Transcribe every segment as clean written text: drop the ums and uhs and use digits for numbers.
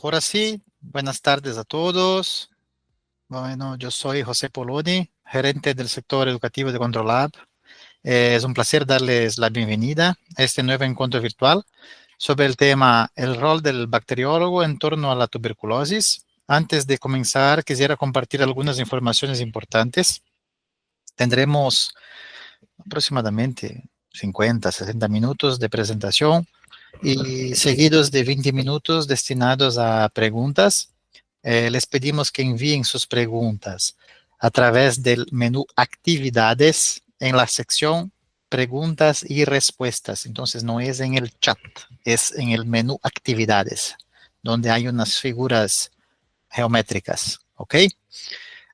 Mejor así. Buenas tardes a todos. Bueno, yo soy José Poloni, gerente del sector educativo de Controlab. Es un placer darles la bienvenida a este nuevo encuentro virtual sobre el tema el rol del bacteriólogo en torno a la tuberculosis. Antes de comenzar, quisiera compartir algunas informaciones importantes. Tendremos aproximadamente 50, 60 minutos de presentación y seguidos de 20 minutos destinados a preguntas. Les pedimos que envíen sus preguntas a través del menú actividades en la sección preguntas y respuestas. Entonces no es en el chat, es en el menú actividades, donde hay unas figuras geométricas, ¿ok?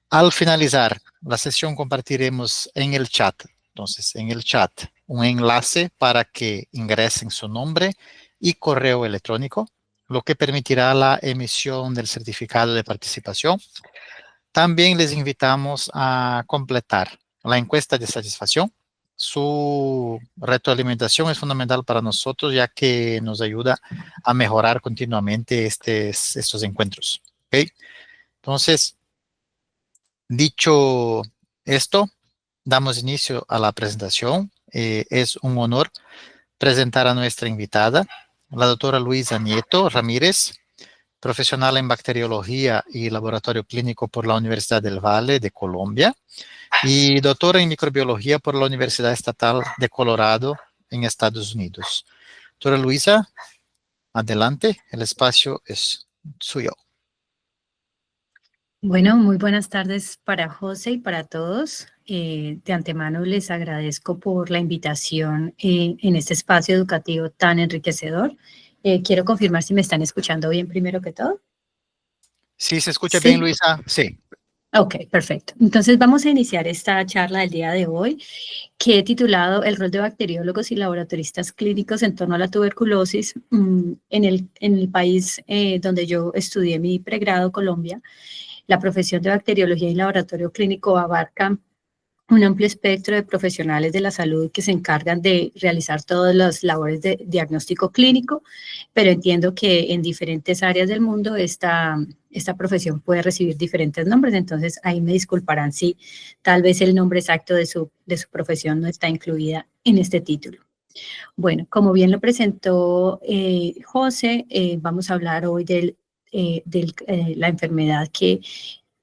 Al finalizar la sesión compartiremos en el chat, entonces en el chat, un enlace para que ingresen su nombre y correo electrónico, lo que permitirá la emisión del certificado de participación. También les invitamos a completar la encuesta de satisfacción. Su retroalimentación es fundamental para nosotros, ya que nos ayuda a mejorar continuamente estos encuentros. ¿Okay? Entonces, dicho esto, damos inicio a la presentación. Es un honor presentar a nuestra invitada, la doctora Luisa Nieto Ramírez, profesional en bacteriología y laboratorio clínico por la Universidad del Valle de Colombia y doctora en microbiología por la Universidad Estatal de Colorado en Estados Unidos. Doctora Luisa, adelante, el espacio es suyo. Bueno, muy buenas tardes para José y para todos. De antemano les agradezco por la invitación en este espacio educativo tan enriquecedor. Quiero confirmar si me están escuchando bien primero que todo. ¿Sí se escucha bien, Sí. Luisa? Sí. Ok, perfecto. Entonces vamos a iniciar esta charla del día de hoy, que he titulado El rol de bacteriólogos y laboratoristas clínicos en torno a la tuberculosis en el país donde yo estudié mi pregrado, Colombia. La profesión de bacteriología y laboratorio clínico abarca un amplio espectro de profesionales de la salud que se encargan de realizar todas las labores de diagnóstico clínico, pero entiendo que en diferentes áreas del mundo esta profesión puede recibir diferentes nombres, entonces ahí me disculparán si tal vez el nombre exacto de su profesión no está incluida en este título. Bueno, como bien lo presentó José, vamos a hablar hoy de la enfermedad que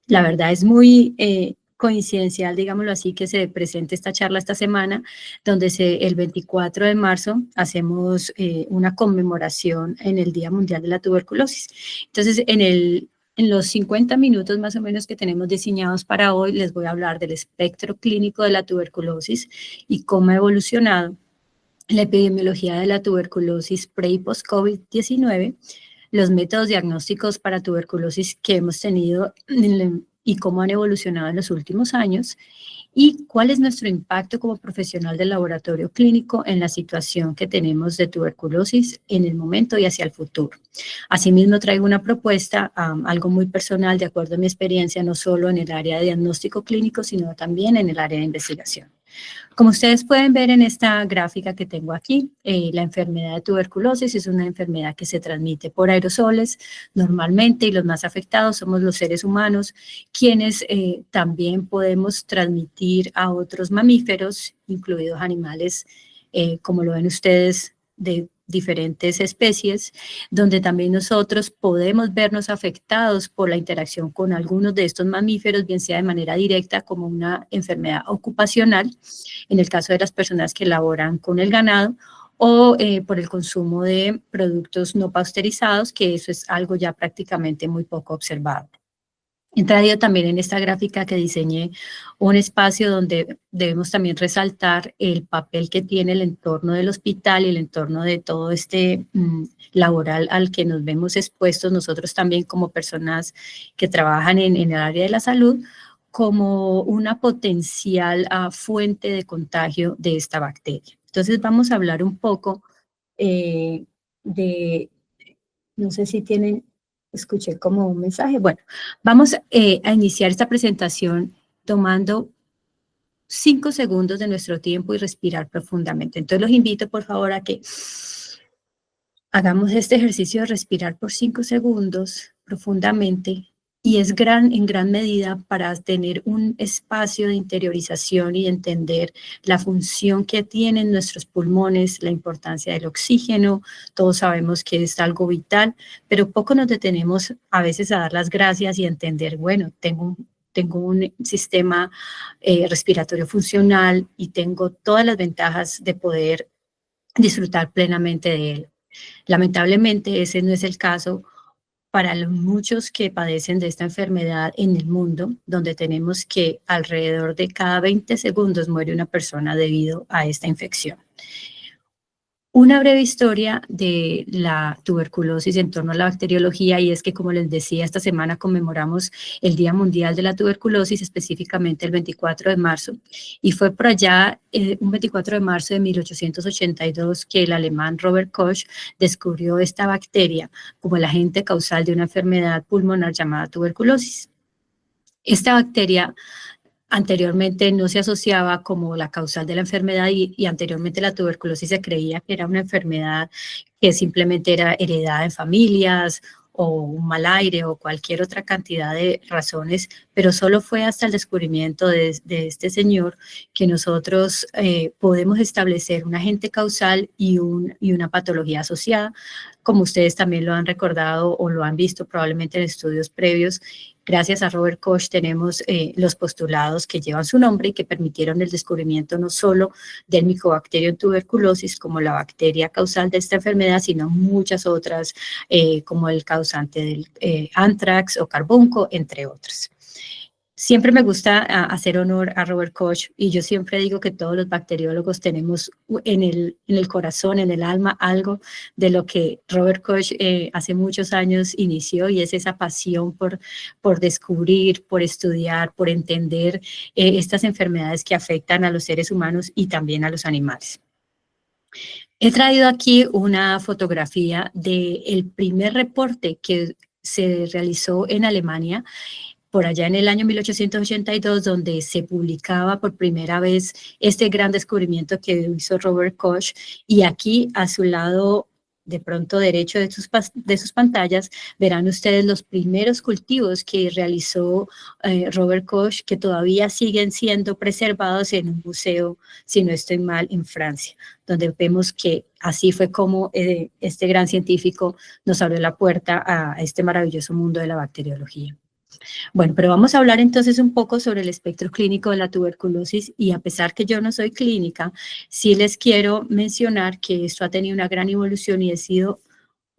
la verdad es muy coincidencial, digámoslo así, que se presente esta charla esta semana, donde el 24 de marzo hacemos una conmemoración en el Día Mundial de la Tuberculosis. Entonces, en los 50 minutos más o menos que tenemos diseñados para hoy, les voy a hablar del espectro clínico de la tuberculosis y cómo ha evolucionado la epidemiología de la tuberculosis pre y post-COVID-19, los métodos diagnósticos para tuberculosis que hemos tenido y cómo han evolucionado en los últimos años, y cuál es nuestro impacto como profesional del laboratorio clínico en la situación que tenemos de tuberculosis en el momento y hacia el futuro. Asimismo, traigo una propuesta, algo muy personal, de acuerdo a mi experiencia, no solo en el área de diagnóstico clínico, sino también en el área de investigación. Como ustedes pueden ver en esta gráfica que tengo aquí, la enfermedad de tuberculosis es una enfermedad que se transmite por aerosoles normalmente, y los más afectados somos los seres humanos, quienes también podemos transmitir a otros mamíferos, incluidos animales, como lo ven ustedes, de diferentes especies, donde también nosotros podemos vernos afectados por la interacción con algunos de estos mamíferos, bien sea de manera directa como una enfermedad ocupacional, en el caso de las personas que laboran con el ganado, o por el consumo de productos no pasteurizados, que eso es algo ya prácticamente muy poco observado. He traído también en esta gráfica que diseñé un espacio donde debemos también resaltar el papel que tiene el entorno del hospital y el entorno de todo este laboral al que nos vemos expuestos nosotros también como personas que trabajan en el área de la salud, como una potencial fuente de contagio de esta bacteria. Entonces vamos a hablar un poco no sé si tienen, escuché como un mensaje. Bueno, vamos a iniciar esta presentación tomando 5 segundos de nuestro tiempo y respirar profundamente. Entonces los invito por favor a que Hagamos este ejercicio de respirar por 5 segundos profundamente y es en gran medida para tener un espacio de interiorización y entender la función que tienen nuestros pulmones, la importancia del oxígeno. Todos sabemos que es algo vital, pero poco nos detenemos a veces a dar las gracias y a entender, bueno, tengo un sistema respiratorio funcional y tengo todas las ventajas de poder disfrutar plenamente de él. Lamentablemente ese no es el caso para los muchos que padecen de esta enfermedad en el mundo, donde tenemos que alrededor de cada 20 segundos muere una persona debido a esta infección. Una breve historia de la tuberculosis en torno a la bacteriología, y es que, como les decía, esta semana conmemoramos el Día Mundial de la Tuberculosis, específicamente el 24 de marzo, y fue por allá, un 24 de marzo de 1882, que el alemán Robert Koch descubrió esta bacteria como el agente causal de una enfermedad pulmonar llamada tuberculosis. Esta bacteria anteriormente no se asociaba como la causal de la enfermedad y anteriormente la tuberculosis se creía que era una enfermedad que simplemente era heredada en familias o un mal aire o cualquier otra cantidad de razones, pero solo fue hasta el descubrimiento de este señor que nosotros podemos establecer un agente causal y una patología asociada, como ustedes también lo han recordado o lo han visto probablemente en estudios previos. Gracias a Robert Koch tenemos los postulados que llevan su nombre y que permitieron el descubrimiento no solo del Mycobacterium tuberculosis como la bacteria causal de esta enfermedad, sino muchas otras como el causante del anthrax o carbunco, entre otras. Siempre me gusta hacer honor a Robert Koch y yo siempre digo que todos los bacteriólogos tenemos en el corazón, en el alma, algo de lo que Robert Koch hace muchos años inició, y es esa pasión por descubrir, por estudiar, por entender estas enfermedades que afectan a los seres humanos y también a los animales. He traído aquí una fotografía del primer reporte que se realizó en Alemania por allá en el año 1882, donde se publicaba por primera vez este gran descubrimiento que hizo Robert Koch. Y aquí a su lado, de pronto derecho de sus pantallas, verán ustedes los primeros cultivos que realizó Robert Koch, que todavía siguen siendo preservados en un museo, si no estoy mal, en Francia, donde vemos que así fue como este gran científico nos abrió la puerta a este maravilloso mundo de la bacteriología. Bueno, pero vamos a hablar entonces un poco sobre el espectro clínico de la tuberculosis, y a pesar que yo no soy clínica, sí les quiero mencionar que esto ha tenido una gran evolución y ha sido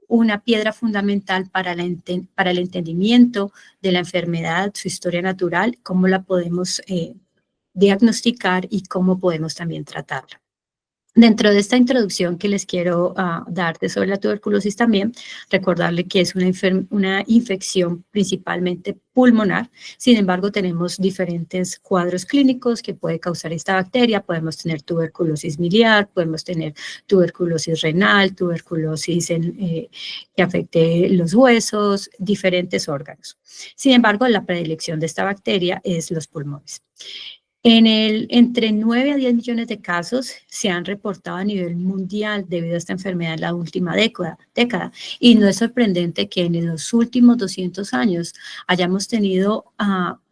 una piedra fundamental para el entendimiento de la enfermedad, su historia natural, cómo la podemos diagnosticar y cómo podemos también tratarla. Dentro de esta introducción que les quiero darte sobre la tuberculosis también, recordarle que es una infección principalmente pulmonar. Sin embargo, tenemos diferentes cuadros clínicos que puede causar esta bacteria. Podemos tener tuberculosis miliar, podemos tener tuberculosis renal, tuberculosis que afecte los huesos, diferentes órganos. Sin embargo, la predilección de esta bacteria es los pulmones. Entre 9 a 10 millones de casos se han reportado a nivel mundial debido a esta enfermedad en la última década, y no es sorprendente que en los últimos 200 años hayamos tenido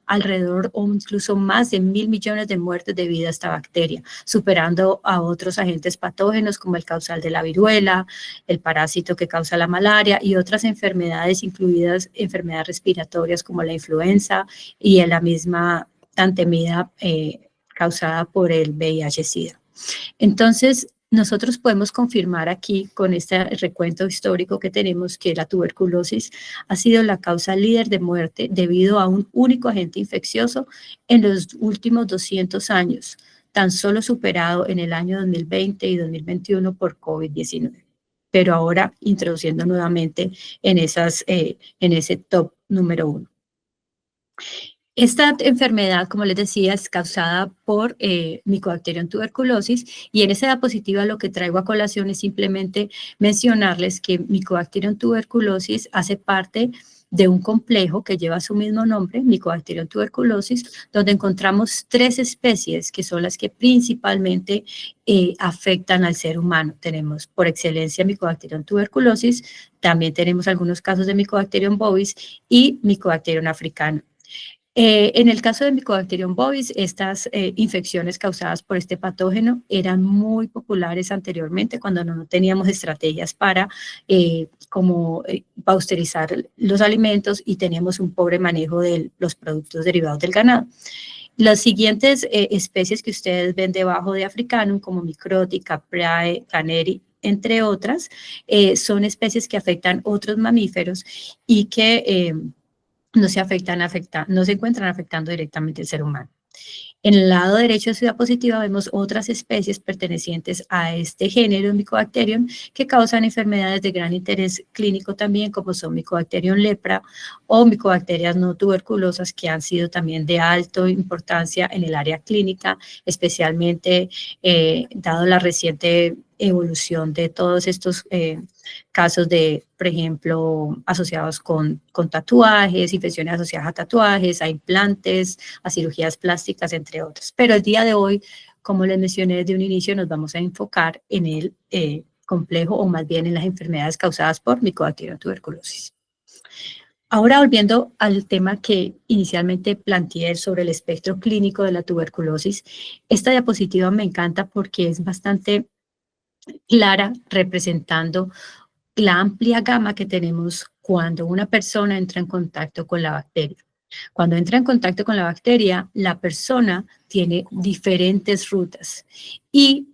alrededor o incluso más de 1.000 millones de muertes debido a esta bacteria, superando a otros agentes patógenos como el causal de la viruela, el parásito que causa la malaria y otras enfermedades, incluidas enfermedades respiratorias como la influenza y en la misma tan temida causada por el VIH-Sida. Entonces, nosotros podemos confirmar aquí con este recuento histórico que tenemos que la tuberculosis ha sido la causa líder de muerte debido a un único agente infeccioso en los últimos 200 años, tan solo superado en el año 2020 y 2021 por COVID-19. Pero ahora introduciendo nuevamente en ese top número 1. Esta enfermedad, como les decía, es causada por Mycobacterium tuberculosis, y en esa diapositiva lo que traigo a colación es simplemente mencionarles que Mycobacterium tuberculosis hace parte de un complejo que lleva su mismo nombre, Mycobacterium tuberculosis, donde encontramos 3 especies que son las que principalmente afectan al ser humano. Tenemos por excelencia Mycobacterium tuberculosis, también tenemos algunos casos de Mycobacterium bovis y Mycobacterium africano. En el caso de Mycobacterium bovis, estas infecciones causadas por este patógeno eran muy populares anteriormente cuando no teníamos estrategias para pasteurizar los alimentos y teníamos un pobre manejo de los productos derivados del ganado. Las siguientes especies que ustedes ven debajo de Africanum, como Micrótica, Prae, Caneri, entre otras, son especies que afectan otros mamíferos y que no se encuentran afectando directamente al ser humano. En el lado derecho de su diapositiva vemos otras especies pertenecientes a este género Mycobacterium que causan enfermedades de gran interés clínico también, como son Mycobacterium lepra o Mycobacterias no tuberculosas, que han sido también de alta importancia en el área clínica, especialmente dado la reciente evolución de todos estos casos de, por ejemplo, asociados con tatuajes, infecciones asociadas a tatuajes, a implantes, a cirugías plásticas, entre otras. Pero el día de hoy, como les mencioné desde un inicio, nos vamos a enfocar en el complejo o más bien en las enfermedades causadas por Mycobacterium tuberculosis. Ahora volviendo al tema que inicialmente planteé sobre el espectro clínico de la tuberculosis, esta diapositiva me encanta porque es bastante clara representando la amplia gama que tenemos cuando una persona entra en contacto con la bacteria. Cuando entra en contacto con la bacteria, la persona tiene diferentes rutas y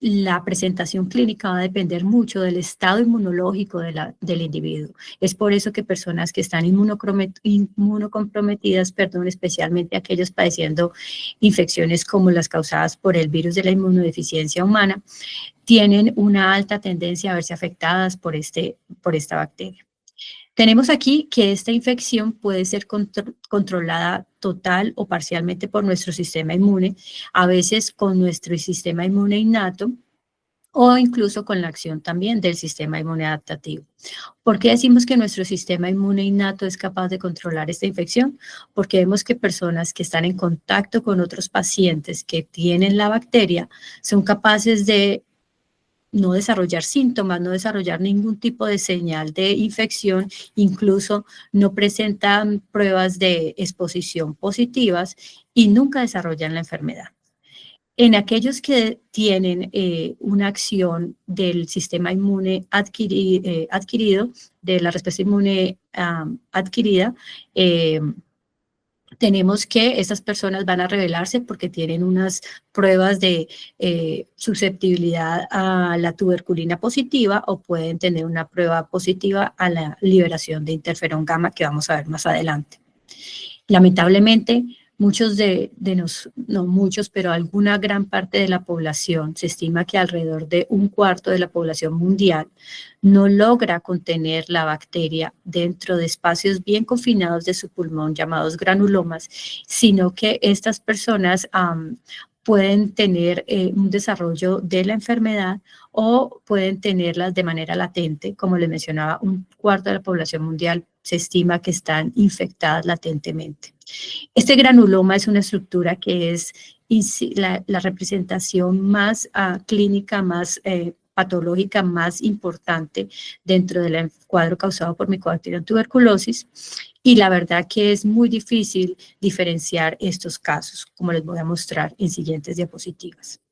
la presentación clínica va a depender mucho del estado inmunológico del individuo. Es por eso que personas que están inmunocomprometidas, especialmente aquellos padeciendo infecciones como las causadas por el virus de la inmunodeficiencia humana, tienen una alta tendencia a verse afectadas por esta bacteria. Tenemos aquí que esta infección puede ser controlada total o parcialmente por nuestro sistema inmune, a veces con nuestro sistema inmune innato o incluso con la acción también del sistema inmune adaptativo. ¿Por qué decimos que nuestro sistema inmune innato es capaz de controlar esta infección? Porque vemos que personas que están en contacto con otros pacientes que tienen la bacteria son capaces de no desarrollar síntomas, no desarrollar ningún tipo de señal de infección, incluso no presentan pruebas de exposición positivas y nunca desarrollan la enfermedad. En aquellos que tienen una acción del sistema inmune adquirido, de la respuesta inmune adquirida, tenemos que esas personas van a revelarse porque tienen unas pruebas de susceptibilidad a la tuberculina positiva o pueden tener una prueba positiva a la liberación de interferón gamma que vamos a ver más adelante. Lamentablemente, no muchos, pero alguna gran parte de la población, se estima que alrededor de 1/4 de la población mundial no logra contener la bacteria dentro de espacios bien confinados de su pulmón llamados granulomas, sino que estas personas pueden tener un desarrollo de la enfermedad o pueden tenerlas de manera latente. Como les mencionaba, 1/4 de la población mundial se estima que están infectadas latentemente. Este granuloma es una estructura que es la representación más clínica, más patológica más importante dentro del cuadro causado por Mycobacterium tuberculosis, y la verdad que es muy difícil diferenciar estos casos, como les voy a mostrar en siguientes diapositivas.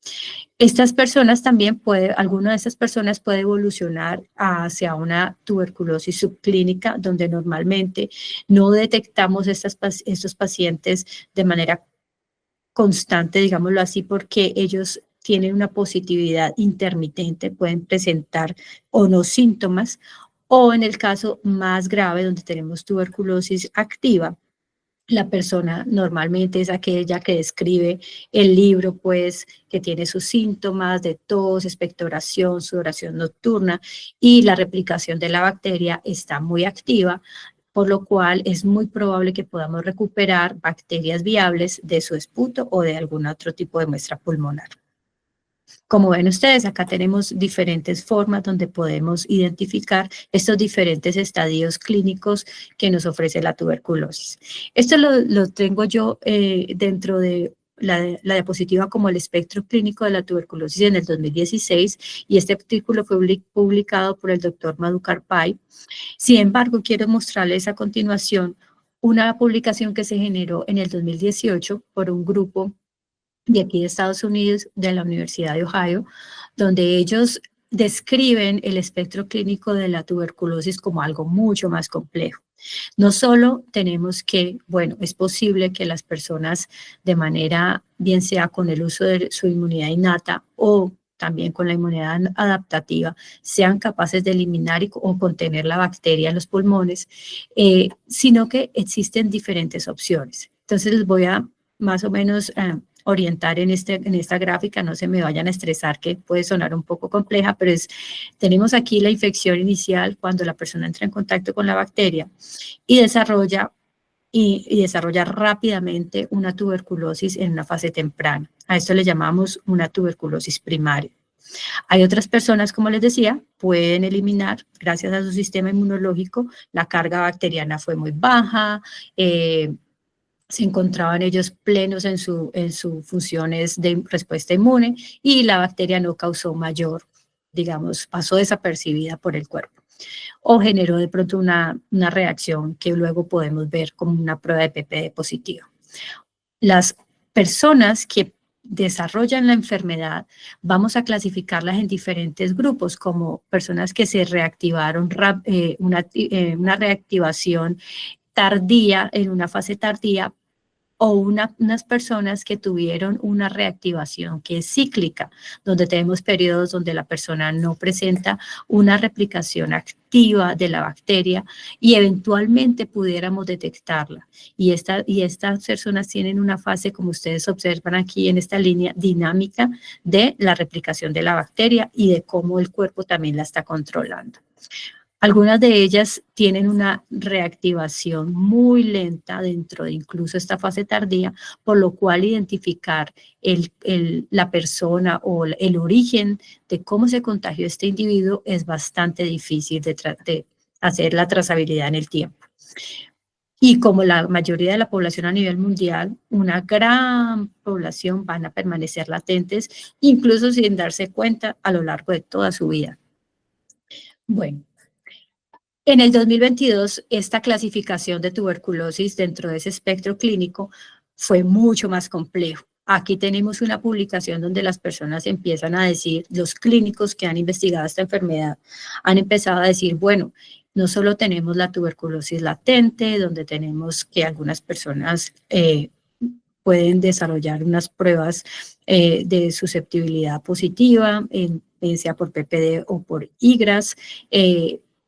Estas personas también alguna de estas personas puede evolucionar hacia una tuberculosis subclínica, donde normalmente no detectamos estos pacientes de manera constante, digámoslo así, porque ellos tienen una positividad intermitente, pueden presentar o no síntomas, o en el caso más grave, donde tenemos tuberculosis activa, la persona normalmente es aquella que describe el libro, pues, que tiene sus síntomas de tos, expectoración, sudoración nocturna, y la replicación de la bacteria está muy activa, por lo cual es muy probable que podamos recuperar bacterias viables de su esputo o de algún otro tipo de muestra pulmonar. Como ven ustedes, acá tenemos diferentes formas donde podemos identificar estos diferentes estadios clínicos que nos ofrece la tuberculosis. Esto lo tengo yo dentro de la diapositiva como el espectro clínico de la tuberculosis en el 2016, y este artículo fue publicado por el doctor Madhukar Pai. Sin embargo, quiero mostrarles a continuación una publicación que se generó en el 2018 por un grupo de aquí de Estados Unidos, de la Universidad de Ohio, donde ellos describen el espectro clínico de la tuberculosis como algo mucho más complejo. No solo tenemos que, bueno, es posible que las personas de manera, bien sea con el uso de su inmunidad innata o también con la inmunidad adaptativa, sean capaces de eliminar o contener la bacteria en los pulmones, sino que existen diferentes opciones. Entonces les voy a más o menos orientar en esta gráfica, no se me vayan a estresar, que puede sonar un poco compleja, pero tenemos aquí la infección inicial cuando la persona entra en contacto con la bacteria y desarrolla rápidamente una tuberculosis en una fase temprana. A esto le llamamos una tuberculosis primaria. Hay otras personas, como les decía, pueden eliminar, gracias a su sistema inmunológico, la carga bacteriana fue muy baja, se encontraban ellos plenos en sus funciones de respuesta inmune y la bacteria no causó mayor, digamos, pasó desapercibida por el cuerpo o generó de pronto una reacción que luego podemos ver como una prueba de PPD positiva. Las personas que desarrollan la enfermedad, vamos a clasificarlas en diferentes grupos, como personas que se reactivaron, una reactivación tardía, en una fase tardía, o unas personas que tuvieron una reactivación que es cíclica, donde tenemos periodos donde la persona no presenta una replicación activa de la bacteria y eventualmente pudiéramos detectarla. Y estas personas tienen una fase, como ustedes observan aquí en esta línea, dinámica de la replicación de la bacteria y de cómo el cuerpo también la está controlando. Algunas de ellas tienen una reactivación muy lenta dentro de incluso esta fase tardía, por lo cual identificar la persona o el origen de cómo se contagió este individuo es bastante difícil de hacer la trazabilidad en el tiempo. Y como la mayoría de la población a nivel mundial, una gran población van a permanecer latentes, incluso sin darse cuenta a lo largo de toda su vida. Bueno. En el 2022, esta clasificación de tuberculosis dentro de ese espectro clínico fue mucho más complejo. Aquí tenemos una publicación donde las personas empiezan a decir, los clínicos que han investigado esta enfermedad han empezado a decir, bueno, no solo tenemos la tuberculosis latente, donde tenemos que algunas personas pueden desarrollar unas pruebas de susceptibilidad positiva, sea por PPD o por IGRAS,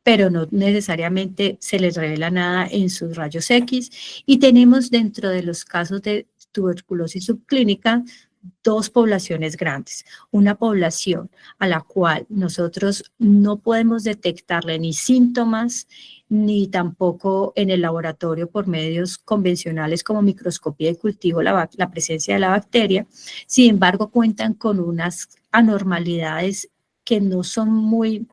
pero no necesariamente se les revela nada en sus rayos X. Y tenemos dentro de los casos de tuberculosis subclínica dos poblaciones grandes. Una población a la cual nosotros no podemos detectarle ni síntomas, ni tampoco en el laboratorio por medios convencionales como microscopía de cultivo la presencia de la bacteria. Sin embargo, cuentan con unas anormalidades que no son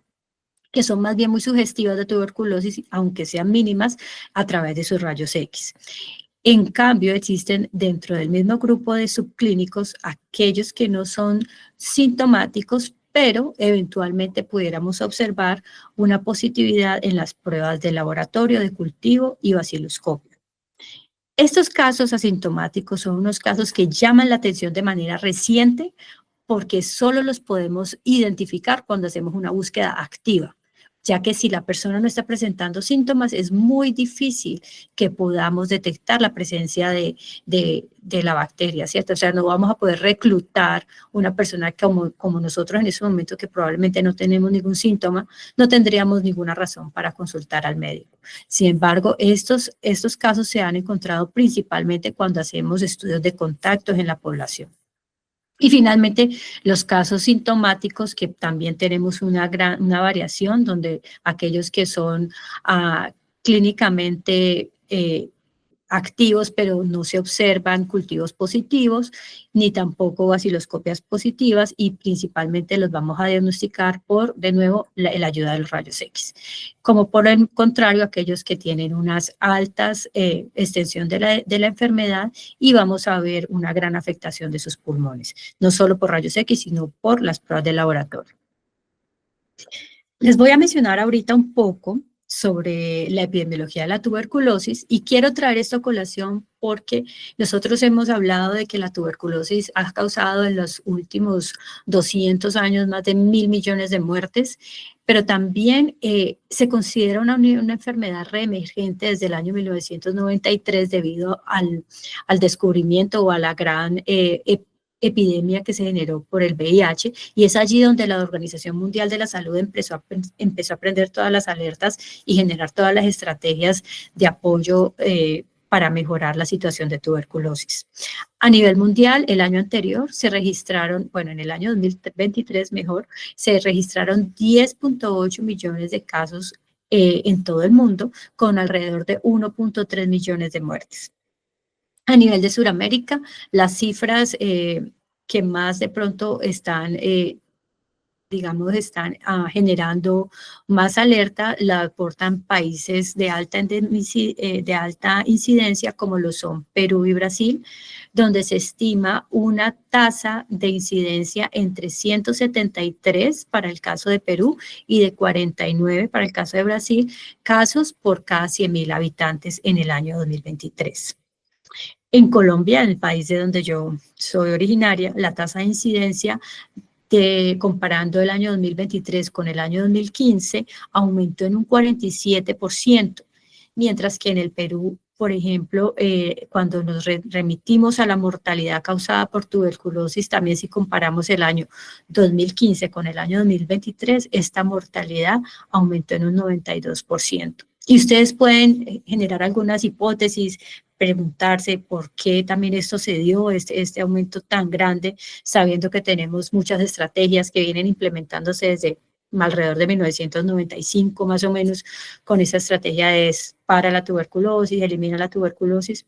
que son más bien muy sugestivas de tuberculosis, aunque sean mínimas, a través de sus rayos X. En cambio, existen dentro del mismo grupo de subclínicos aquellos que no son sintomáticos, pero eventualmente pudiéramos observar una positividad en las pruebas de laboratorio, de cultivo y baciloscopio. Estos casos asintomáticos son unos casos que llaman la atención de manera reciente porque solo los podemos identificar cuando hacemos una búsqueda activa, ya que si la persona no está presentando síntomas, es muy difícil que podamos detectar la presencia de la bacteria, ¿cierto? O sea, no vamos a poder reclutar una persona como nosotros en ese momento, que probablemente no tenemos ningún síntoma, no tendríamos ninguna razón para consultar al médico. Sin embargo, estos casos se han encontrado principalmente cuando hacemos estudios de contactos en la población. Y finalmente, los casos sintomáticos, que también tenemos una variación, donde aquellos que son clínicamente activos, pero no se observan cultivos positivos, ni tampoco baciloscopias positivas, y principalmente los vamos a diagnosticar por, de nuevo, la ayuda de los rayos X. Como por el contrario, aquellos que tienen unas altas extensión de la enfermedad, y vamos a ver una gran afectación de sus pulmones, no solo por rayos X, sino por las pruebas de laboratorio. Les voy a mencionar ahorita un poco sobre la epidemiología de la tuberculosis, y quiero traer esto a colación porque nosotros hemos hablado de que la tuberculosis ha causado en los últimos 200 años más de 1.000 millones de muertes, pero también se considera una enfermedad reemergente desde el año 1993 debido al descubrimiento o a la gran epidemia que se generó por el VIH, y es allí donde la Organización Mundial de la Salud empezó a prender todas las alertas y generar todas las estrategias de apoyo para mejorar la situación de tuberculosis. A nivel mundial, el año anterior se registraron, bueno, en el año 2023 mejor, se registraron 10.8 millones de casos en todo el mundo, con alrededor de 1.3 millones de muertes. A nivel de Sudamérica, las cifras que más de pronto están, digamos, están generando más alerta, la aportan países de alta incidencia, como lo son Perú y Brasil, donde se estima una tasa de incidencia entre 173 para el caso de Perú y de 49 para el caso de Brasil, casos por cada 100.000 habitantes en el año 2023. En Colombia, en el país de donde yo soy originaria, la tasa de incidencia, comparando el año 2023 con el año 2015, aumentó en un 47%, mientras que en el Perú, por ejemplo, cuando nos remitimos a la mortalidad causada por tuberculosis, también si comparamos el año 2015 con el año 2023, esta mortalidad aumentó en un 92%. Y ustedes pueden generar algunas hipótesis, preguntarse por qué también esto se dio, este aumento tan grande, sabiendo que tenemos muchas estrategias que vienen implementándose desde alrededor de 1995 más o menos, con esa estrategia de para la tuberculosis, elimina la tuberculosis.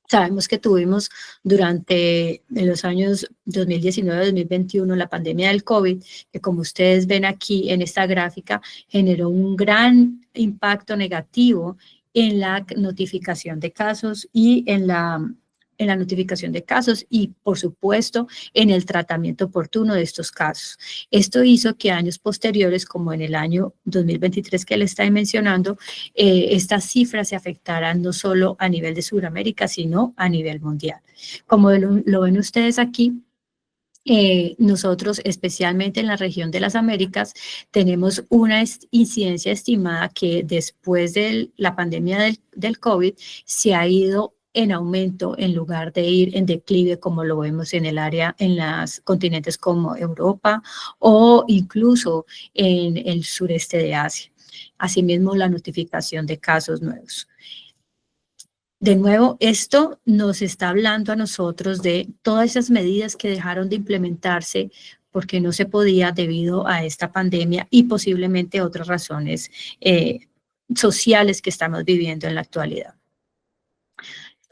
Sabemos que tuvimos durante los años 2019-2021 la pandemia del COVID, que como ustedes ven aquí en esta gráfica, generó un gran impacto negativo en la notificación de casos y en la notificación de casos y, por supuesto, en el tratamiento oportuno de estos casos. Esto hizo que años posteriores, como en el año 2023 que le estoy mencionando, estas cifras se afectaran no solo a nivel de Sudamérica, sino a nivel mundial. Como lo ven ustedes aquí, nosotros, especialmente en la región de las Américas, tenemos una incidencia estimada que después de la pandemia del COVID se ha ido en aumento en lugar de ir en declive, como lo vemos en el área, en los continentes como Europa o incluso en el sureste de Asia. Asimismo, la notificación de casos nuevos. De nuevo, esto nos está hablando a nosotros de todas esas medidas que dejaron de implementarse porque no se podía debido a esta pandemia y posiblemente otras razones sociales que estamos viviendo en la actualidad.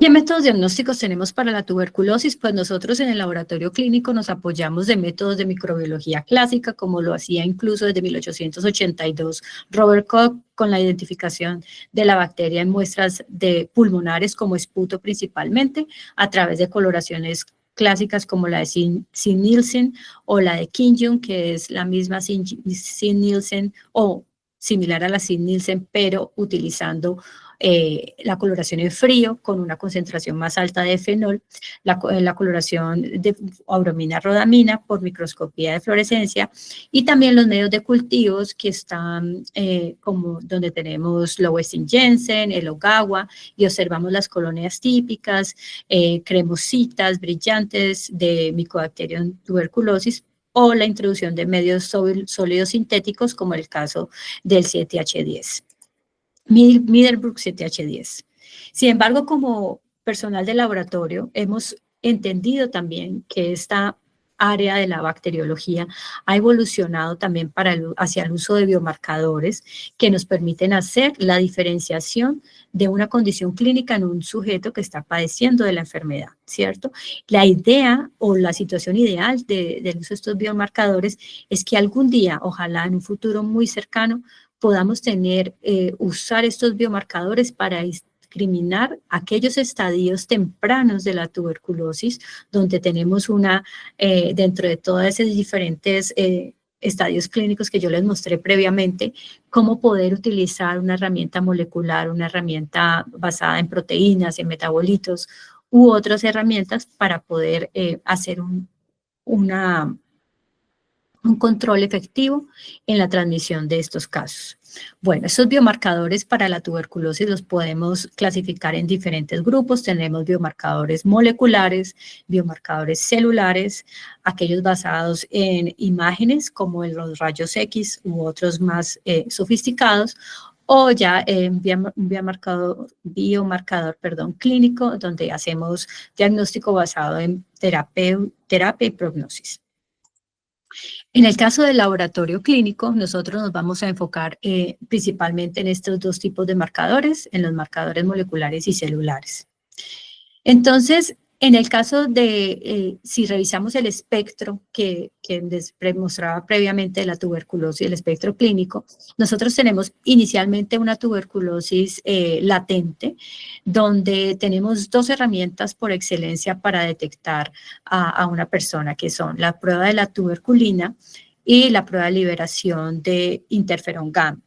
¿Qué métodos diagnósticos tenemos para la tuberculosis? Pues nosotros en el laboratorio clínico nos apoyamos de métodos de microbiología clásica, como lo hacía incluso desde 1882 Robert Koch, con la identificación de la bacteria en muestras de pulmonares como esputo principalmente, a través de coloraciones clásicas como la de Sim-Nielsen o la de King-Jung, que es la misma Sim-Nielsen o similar a la Sim-Nielsen, pero utilizando la coloración en frío con una concentración más alta de fenol, la coloración de auromina rodamina por microscopía de fluorescencia, y también los medios de cultivos que están como donde tenemos Lowestin-Jensen, el Ogawa, y observamos las colonias típicas, cremositas, brillantes de Mycobacterium tuberculosis, o la introducción de medios sólidos sintéticos como el caso del 7H10. Middlebrook 7H10. Sin embargo, como personal de laboratorio, hemos entendido también que esta área de la bacteriología ha evolucionado también hacia el uso de biomarcadores que nos permiten hacer la diferenciación de una condición clínica en un sujeto que está padeciendo de la enfermedad, ¿cierto? La idea o la situación ideal del uso de estos biomarcadores es que algún día, ojalá en un futuro muy cercano, podamos usar estos biomarcadores para discriminar aquellos estadios tempranos de la tuberculosis, donde tenemos dentro de todas esas diferentes estadios clínicos que yo les mostré previamente, cómo poder utilizar una herramienta molecular, una herramienta basada en proteínas, en metabolitos, u otras herramientas para poder hacer un control efectivo en la transmisión de estos casos. Bueno, estos biomarcadores para la tuberculosis los podemos clasificar en diferentes grupos. Tenemos biomarcadores moleculares, biomarcadores celulares, aquellos basados en imágenes como en los rayos X u otros más sofisticados, o ya un biomarcador clínico, donde hacemos diagnóstico basado en terapia y prognosis. En el caso del laboratorio clínico, nosotros nos vamos a enfocar principalmente en estos dos tipos de marcadores, en los marcadores moleculares y celulares. Entonces, en el caso de, si revisamos el espectro que les mostraba previamente de la tuberculosis, el espectro clínico, nosotros tenemos inicialmente una tuberculosis latente, donde tenemos dos herramientas por excelencia para detectar a una persona, que son la prueba de la tuberculina y la prueba de liberación de interferón gamma.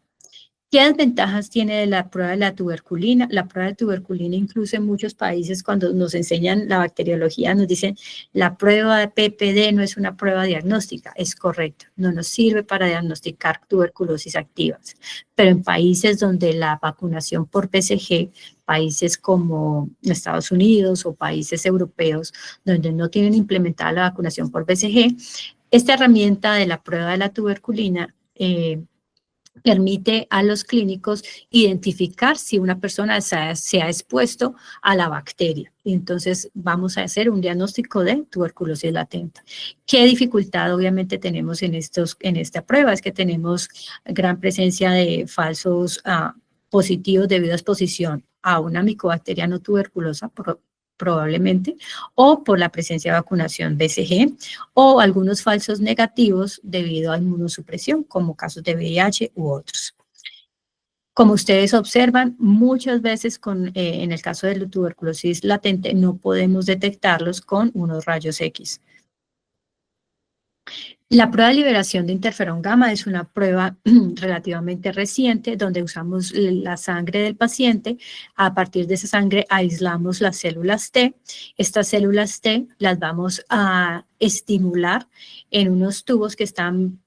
¿Qué desventajas tiene la prueba de la tuberculina? La prueba de tuberculina, incluso en muchos países, cuando nos enseñan la bacteriología, nos dicen la prueba de PPD no es una prueba diagnóstica. Es correcto, no nos sirve para diagnosticar tuberculosis activas. Pero en países donde la vacunación por BCG, países como Estados Unidos o países europeos, donde no tienen implementada la vacunación por BCG, esta herramienta de la prueba de la tuberculina permite a los clínicos identificar si una persona se ha expuesto a la bacteria. Entonces, vamos a hacer un diagnóstico de tuberculosis latente. ¿Qué dificultad obviamente tenemos en esta prueba? Es que tenemos gran presencia de falsos positivos debido a exposición a una micobacteria no tuberculosa, probablemente, o por la presencia de vacunación BCG, o algunos falsos negativos debido a inmunosupresión, como casos de VIH u otros. Como ustedes observan, muchas veces en el caso de la tuberculosis latente no podemos detectarlos con unos rayos X. La prueba de liberación de interferón gamma es una prueba relativamente reciente donde usamos la sangre del paciente. A partir de esa sangre aislamos las células T. Estas células T las vamos a estimular en unos tubos que están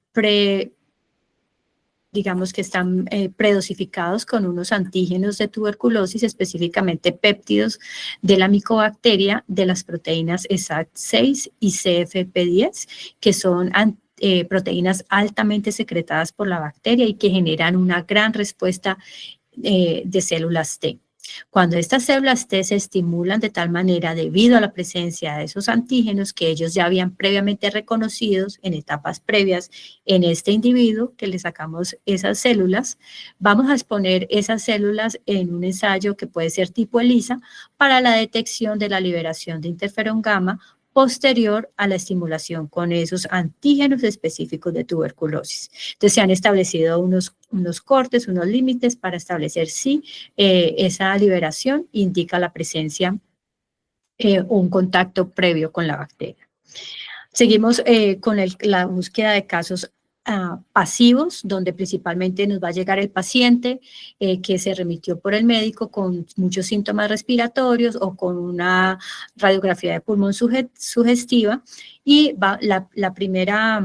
predosificados con unos antígenos de tuberculosis, específicamente péptidos de la micobacteria de las proteínas ESAT6 y CFP10, que son proteínas altamente secretadas por la bacteria y que generan una gran respuesta de células T. Cuando estas células T se estimulan de tal manera debido a la presencia de esos antígenos que ellos ya habían previamente reconocidos en etapas previas en este individuo, que le sacamos esas células, vamos a exponer esas células en un ensayo que puede ser tipo ELISA para la detección de la liberación de interferón gamma posterior a la estimulación con esos antígenos específicos de tuberculosis. Entonces se han establecido unos cortes, unos límites para establecer si esa liberación indica la presencia o un contacto previo con la bacteria. Seguimos con la búsqueda de casos pasivos, donde principalmente nos va a llegar el paciente que se remitió por el médico con muchos síntomas respiratorios o con una radiografía de pulmón sugestiva, y la primera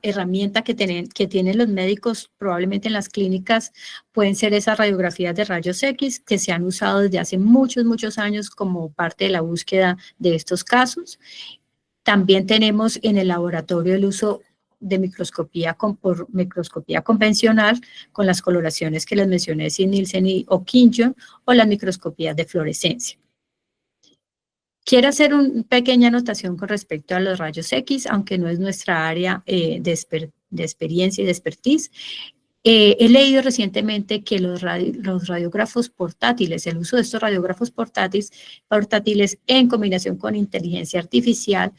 herramienta que tienen los médicos probablemente en las clínicas pueden ser esas radiografías de rayos X que se han usado desde hace muchos años como parte de la búsqueda de estos casos. También tenemos en el laboratorio el uso de microscopía por microscopía convencional con las coloraciones que les mencioné, sin Nielsen o Kinjon, o las microscopías de fluorescencia. Quiero hacer una pequeña anotación con respecto a los rayos X, aunque no es nuestra área de experiencia y de expertise. He leído recientemente que los radiógrafos portátiles, el uso de estos radiógrafos portátiles en combinación con inteligencia artificial,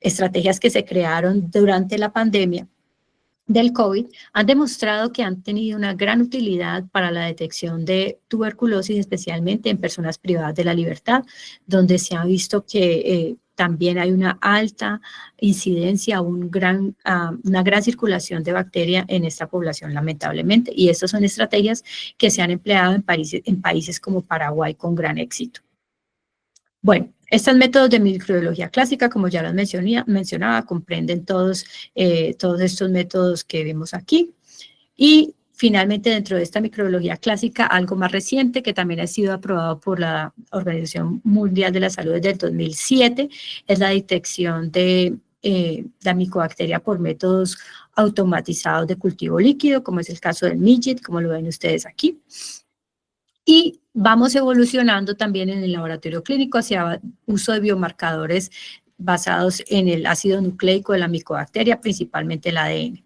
estrategias que se crearon durante la pandemia del COVID, han demostrado que han tenido una gran utilidad para la detección de tuberculosis, especialmente en personas privadas de la libertad, donde se ha visto que también hay una alta incidencia, una gran circulación de bacteria en esta población, lamentablemente. Y estas son estrategias que se han empleado en países como Paraguay con gran éxito. Bueno, estos métodos de microbiología clásica, como ya los mencionaba, comprenden todos estos métodos que vemos aquí. Y finalmente, dentro de esta microbiología clásica, algo más reciente que también ha sido aprobado por la Organización Mundial de la Salud desde el 2007, es la detección de la micobacteria por métodos automatizados de cultivo líquido, como es el caso del MIGIT, como lo ven ustedes aquí. Y vamos evolucionando también en el laboratorio clínico hacia uso de biomarcadores basados en el ácido nucleico de la micobacteria, principalmente el ADN.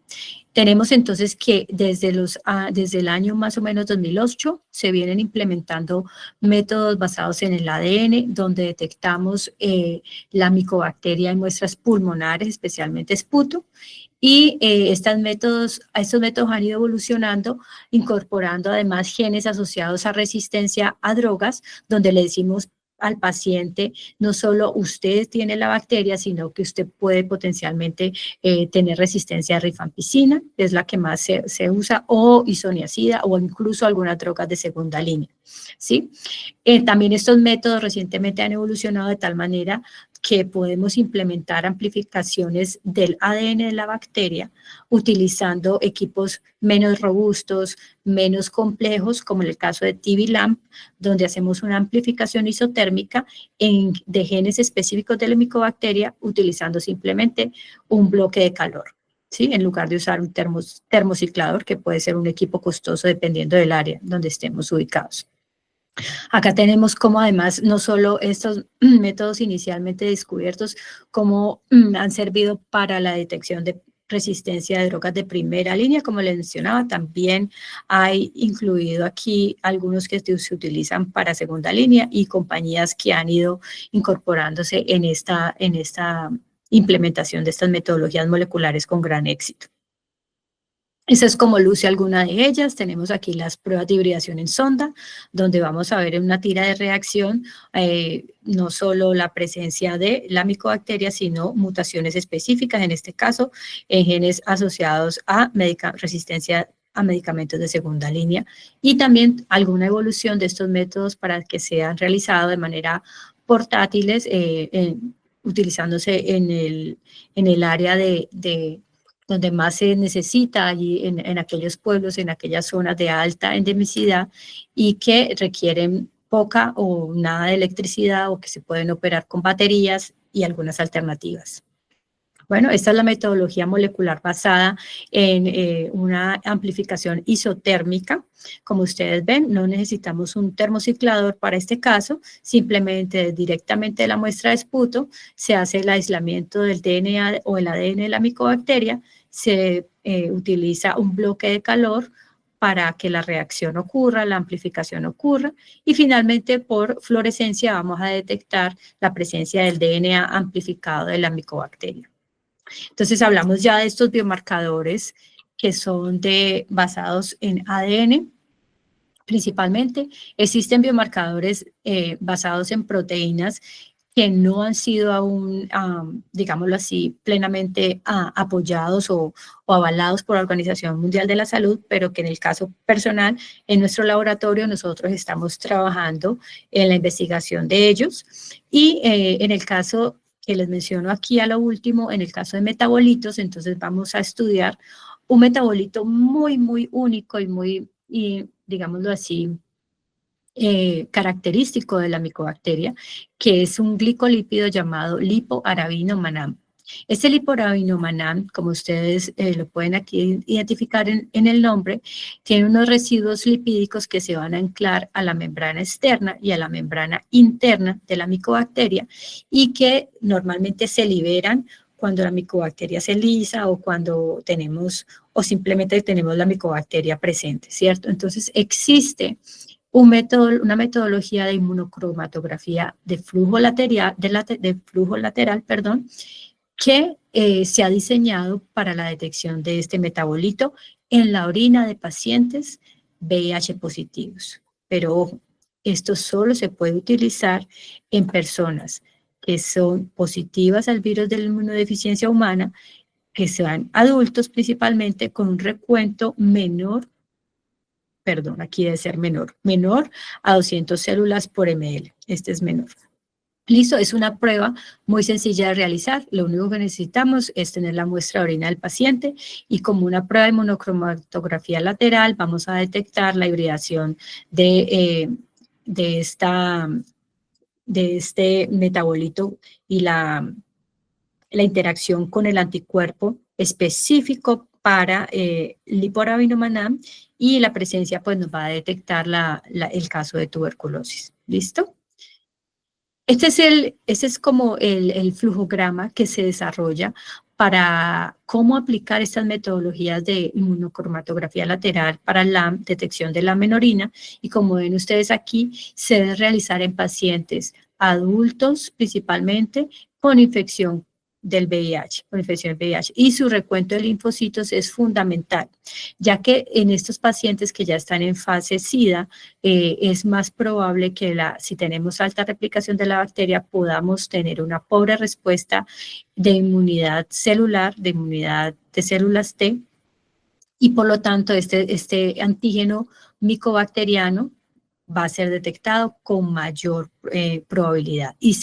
Tenemos entonces que desde el año más o menos 2008 se vienen implementando métodos basados en el ADN, donde detectamos la micobacteria en muestras pulmonares, especialmente esputo, y estos métodos han ido evolucionando, incorporando además genes asociados a resistencia a drogas, donde le decimos al paciente, no solo usted tiene la bacteria, sino que usted puede potencialmente tener resistencia a rifampicina, que es la que más se usa, o isoniazida, o incluso algunas drogas de segunda línea, ¿sí? También estos métodos recientemente han evolucionado de tal manera que podemos implementar amplificaciones del ADN de la bacteria utilizando equipos menos robustos, menos complejos, como en el caso de TB-LAMP, donde hacemos una amplificación isotérmica de genes específicos de la micobacteria utilizando simplemente un bloque de calor, ¿sí? En lugar de usar un termociclador, que puede ser un equipo costoso dependiendo del área donde estemos ubicados. Acá tenemos como además no solo estos métodos inicialmente descubiertos, como han servido para la detección de resistencia de drogas de primera línea, como les mencionaba, también hay incluido aquí algunos que se utilizan para segunda línea y compañías que han ido incorporándose en esta implementación de estas metodologías moleculares con gran éxito. Esa es como luce alguna de ellas. Tenemos aquí las pruebas de hibridación en sonda, donde vamos a ver en una tira de reacción no solo la presencia de la micobacteria, sino mutaciones específicas, en este caso, en genes asociados a resistencia a medicamentos de segunda línea, y también alguna evolución de estos métodos para que sean realizados de manera portátiles, utilizándose en el área donde más se necesita, allí en aquellos pueblos, en aquellas zonas de alta endemicidad y que requieren poca o nada de electricidad o que se pueden operar con baterías y algunas alternativas. Bueno, esta es la metodología molecular basada en una amplificación isotérmica. Como ustedes ven, no necesitamos un termociclador para este caso, simplemente directamente de la muestra de esputo se hace el aislamiento del DNA o el ADN de la micobacteria, se utiliza un bloque de calor para que la reacción ocurra, la amplificación ocurra, y finalmente por fluorescencia vamos a detectar la presencia del DNA amplificado de la micobacteria. Entonces hablamos ya de estos biomarcadores que son basados en ADN, principalmente. Existen biomarcadores basados en proteínas que no han sido aún, digámoslo así, plenamente apoyados o avalados por la Organización Mundial de la Salud, pero que en el caso personal, en nuestro laboratorio, nosotros estamos trabajando en la investigación de ellos. Y en el caso que les menciono aquí a lo último, en el caso de metabolitos, entonces vamos a estudiar un metabolito muy, muy único y digámoslo así, característico de la micobacteria, que es un glicolípido llamado lipoarabino MANAM. Este liporavinomanam, como ustedes lo pueden aquí identificar en el nombre, tiene unos residuos lipídicos que se van a anclar a la membrana externa y a la membrana interna de la micobacteria y que normalmente se liberan cuando la micobacteria se lisa o cuando tenemos, o simplemente tenemos la micobacteria presente, ¿cierto? Entonces existe una metodología de inmunocromatografía de flujo lateral, que se ha diseñado para la detección de este metabolito en la orina de pacientes VIH positivos. Pero ojo, esto solo se puede utilizar en personas que son positivas al virus de la inmunodeficiencia humana, que sean adultos principalmente con un recuento menor, perdón, aquí debe ser menor a 200 células por ml. Este es menor. Listo, es una prueba muy sencilla de realizar. Lo único que necesitamos es tener la muestra de orina del paciente y como una prueba de monocromatografía lateral vamos a detectar la hibridación de este metabolito y la interacción con el anticuerpo específico para liporavinomanam y la presencia pues nos va a detectar el caso de tuberculosis. ¿Listo? Este es como el flujograma que se desarrolla para cómo aplicar estas metodologías de inmunocromatografía lateral para la detección de la menorina y como ven ustedes aquí, se debe realizar en pacientes adultos principalmente con infección del VIH, con infección del VIH y su recuento de linfocitos es fundamental, ya que en estos pacientes que ya están en fase SIDA, es más probable que si tenemos alta replicación de la bacteria podamos tener una pobre respuesta de inmunidad celular, de inmunidad de células T, y por lo tanto este antígeno micobacteriano va a ser detectado con mayor probabilidad y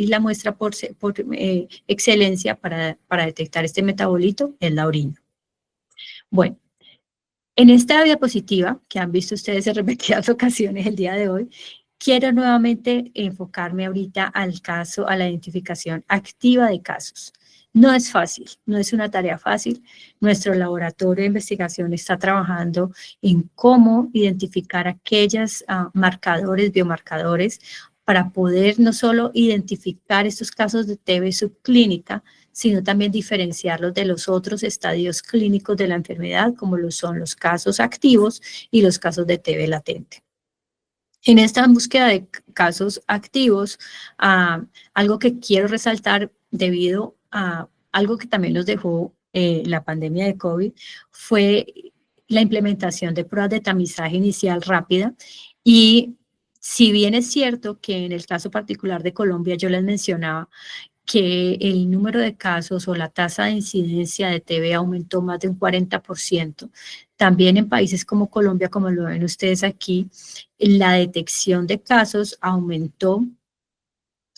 la muestra por excelencia para detectar este metabolito es la orina. Bueno, en esta diapositiva, que han visto ustedes en repetidas ocasiones el día de hoy, quiero nuevamente enfocarme ahorita al caso, a la identificación activa de casos. No es fácil, no es una tarea fácil. Nuestro laboratorio de investigación está trabajando en cómo identificar aquellos biomarcadores, para poder no solo identificar estos casos de TB subclínica, sino también diferenciarlos de los otros estadios clínicos de la enfermedad, como lo son los casos activos y los casos de TB latente. En esta búsqueda de casos activos, algo que quiero resaltar debido a algo que también nos dejó la pandemia de COVID fue la implementación de pruebas de tamizaje inicial rápida y si bien es cierto que en el caso particular de Colombia yo les mencionaba que el número de casos o la tasa de incidencia de TB aumentó más de un 40%. También en países como Colombia, como lo ven ustedes aquí, la detección de casos aumentó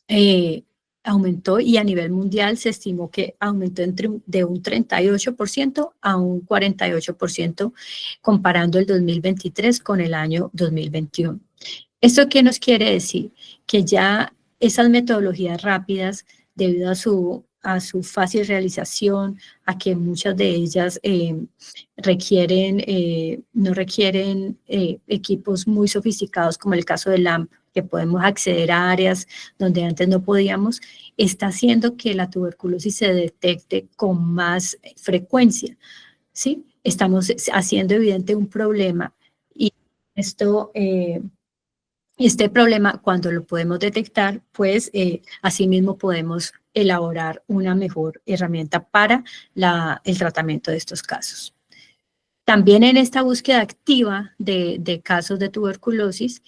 y a nivel mundial se estimó que aumentó de un 38% a un 48% comparando el 2023 con el año 2021. ¿Esto qué nos quiere decir? Que ya esas metodologías rápidas, debido a su fácil realización, a que muchas de ellas no requieren equipos muy sofisticados como el caso del LAMP, que podemos acceder a áreas donde antes no podíamos, está haciendo que la tuberculosis se detecte con más frecuencia, ¿sí? Estamos haciendo evidente un problema y esto... este problema, cuando lo podemos detectar, pues asimismo podemos elaborar una mejor herramienta para el tratamiento de estos casos. También en esta búsqueda activa de casos de tuberculosis,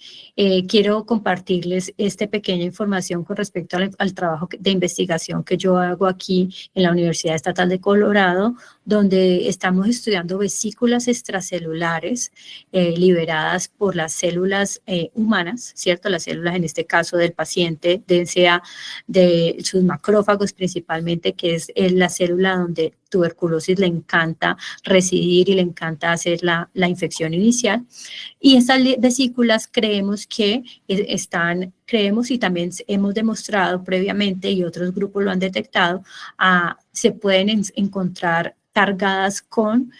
quiero compartirles esta pequeña información con respecto al trabajo de investigación que yo hago aquí en la Universidad Estatal de Colorado, donde estamos estudiando vesículas extracelulares liberadas por las células humanas, ¿cierto? Las células, en este caso del paciente, de sus macrófagos principalmente, que es la célula donde tuberculosis le encanta residir y le encanta hacer la infección inicial. Y estas vesículas creemos y también hemos demostrado previamente, y otros grupos lo han detectado, se pueden encontrar cargadas con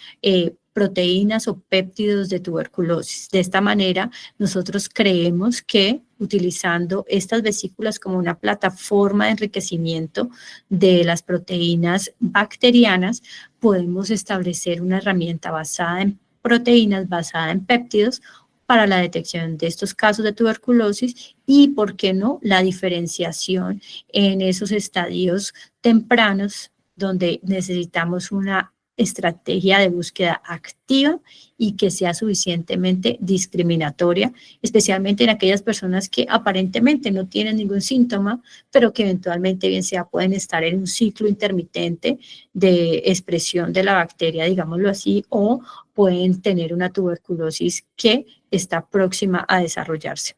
proteínas o péptidos de tuberculosis. De esta manera, nosotros creemos que utilizando estas vesículas como una plataforma de enriquecimiento de las proteínas bacterianas, podemos establecer una herramienta basada en proteínas, basada en péptidos, para la detección de estos casos de tuberculosis y, ¿por qué no?, la diferenciación en esos estadios tempranos donde necesitamos una estrategia de búsqueda activa y que sea suficientemente discriminatoria, especialmente en aquellas personas que aparentemente no tienen ningún síntoma, pero que eventualmente bien sea pueden estar en un ciclo intermitente de expresión de la bacteria, digámoslo así, o pueden tener una tuberculosis que está próxima a desarrollarse.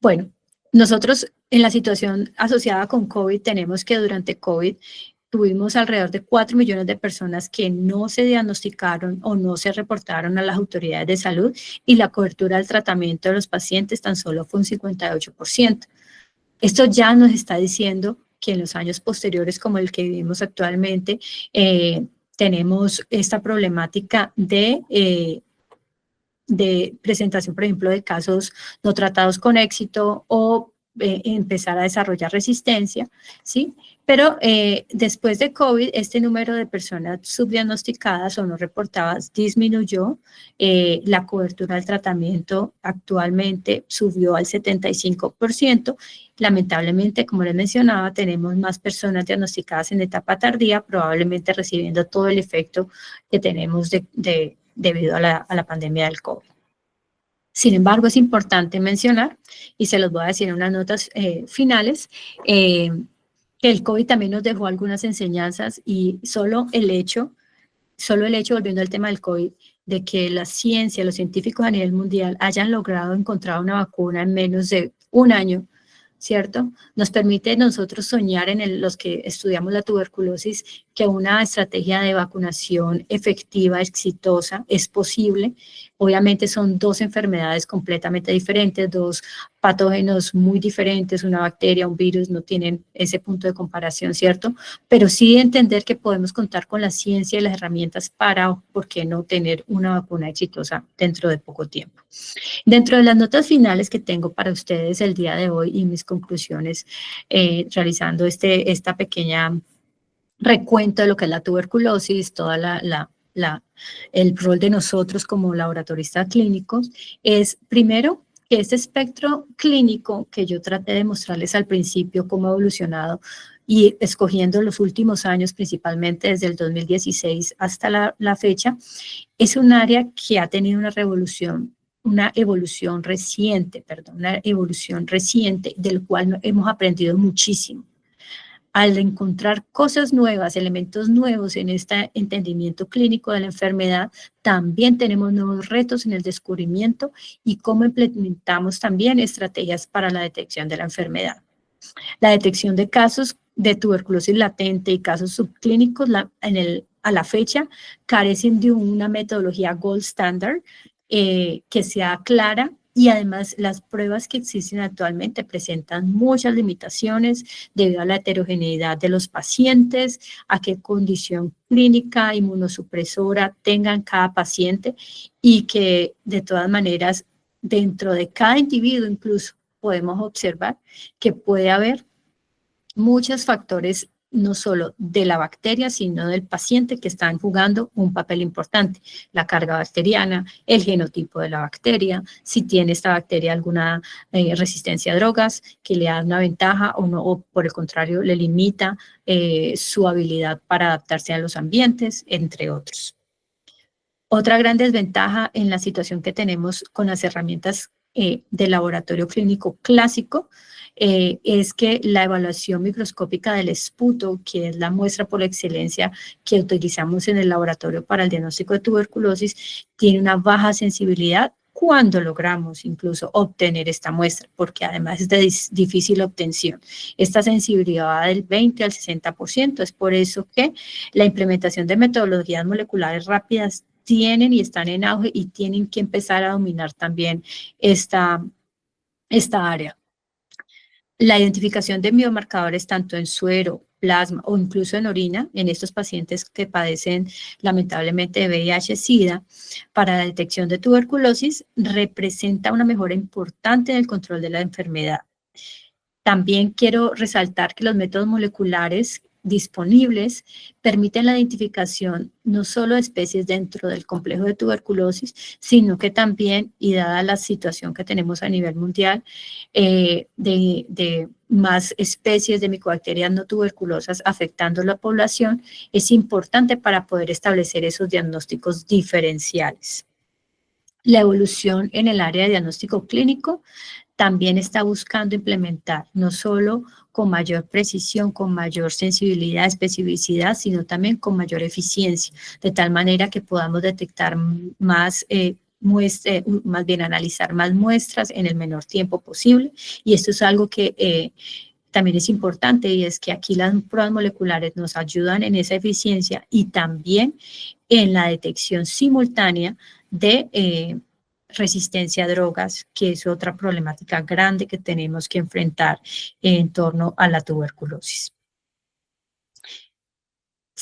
Bueno, nosotros en la situación asociada con COVID tenemos que durante COVID tuvimos alrededor de 4 millones de personas que no se diagnosticaron o no se reportaron a las autoridades de salud, y la cobertura del tratamiento de los pacientes tan solo fue un 58%. Esto ya nos está diciendo que en los años posteriores, como el que vivimos actualmente, tenemos esta problemática de presentación, por ejemplo, de casos no tratados con éxito o empezar a desarrollar resistencia, ¿sí? Pero después de COVID, este número de personas subdiagnosticadas o no reportadas disminuyó. La cobertura del tratamiento actualmente subió al 75%. Lamentablemente, como les mencionaba, tenemos más personas diagnosticadas en etapa tardía, probablemente recibiendo todo el efecto que tenemos debido a la pandemia del COVID. Sin embargo, es importante mencionar, y se los voy a decir en unas notas finales, que el COVID también nos dejó algunas enseñanzas, y solo el hecho, volviendo al tema del COVID, de que la ciencia, los científicos a nivel mundial hayan logrado encontrar una vacuna en menos de un año, ¿cierto? Nos permite nosotros soñar los que estudiamos la tuberculosis, que una estrategia de vacunación efectiva, exitosa, es posible. Obviamente son dos enfermedades completamente diferentes, dos patógenos muy diferentes, una bacteria, un virus, no tienen ese punto de comparación, ¿cierto? Pero sí entender que podemos contar con la ciencia y las herramientas para, ¿por qué no?, tener una vacuna exitosa dentro de poco tiempo. Dentro de las notas finales que tengo para ustedes el día de hoy y mis conclusiones, realizando esta pequeña recuento de lo que es la tuberculosis, toda el rol de nosotros como laboratoristas clínicos, es primero que este espectro clínico que yo traté de mostrarles al principio cómo ha evolucionado, y escogiendo los últimos años, principalmente desde el 2016 hasta la fecha, es un área que ha tenido una evolución reciente, del cual hemos aprendido muchísimo. Al encontrar cosas nuevas, elementos nuevos en este entendimiento clínico de la enfermedad, también tenemos nuevos retos en el descubrimiento y cómo implementamos también estrategias para la detección de la enfermedad. La detección de casos de tuberculosis latente y casos subclínicos a la fecha carecen de una metodología gold standard que sea clara, y además las pruebas que existen actualmente presentan muchas limitaciones debido a la heterogeneidad de los pacientes, a qué condición clínica, inmunosupresora tengan cada paciente, y que de todas maneras dentro de cada individuo incluso podemos observar que puede haber muchos factores, no solo de la bacteria, sino del paciente, que están jugando un papel importante. La carga bacteriana, el genotipo de la bacteria, si tiene esta bacteria alguna resistencia a drogas que le da una ventaja o no, o por el contrario le limita su habilidad para adaptarse a los ambientes, entre otros. Otra gran desventaja en la situación que tenemos con las herramientas de laboratorio clínico clásico es que la evaluación microscópica del esputo, que es la muestra por excelencia que utilizamos en el laboratorio para el diagnóstico de tuberculosis, tiene una baja sensibilidad cuando logramos incluso obtener esta muestra, porque además es de difícil obtención. Esta sensibilidad va del 20 al 60%, es por eso que la implementación de metodologías moleculares rápidas tienen y están en auge y tienen que empezar a dominar también esta área. La identificación de biomarcadores tanto en suero, plasma o incluso en orina en estos pacientes que padecen lamentablemente de VIH-Sida para la detección de tuberculosis representa una mejora importante en el control de la enfermedad. También quiero resaltar que los métodos moleculares disponibles permiten la identificación no solo de especies dentro del complejo de tuberculosis, sino que también, y dada la situación que tenemos a nivel mundial, de más especies de micobacterias no tuberculosas afectando la población, es importante para poder establecer esos diagnósticos diferenciales. La evolución en el área de diagnóstico clínico también está buscando implementar, no solo con mayor precisión, con mayor sensibilidad, especificidad, sino también con mayor eficiencia, de tal manera que podamos detectar más más bien analizar más muestras en el menor tiempo posible. Y esto es algo que también es importante, y es que aquí las pruebas moleculares nos ayudan en esa eficiencia y también en la detección simultánea de resistencia a drogas, que es otra problemática grande que tenemos que enfrentar en torno a la tuberculosis.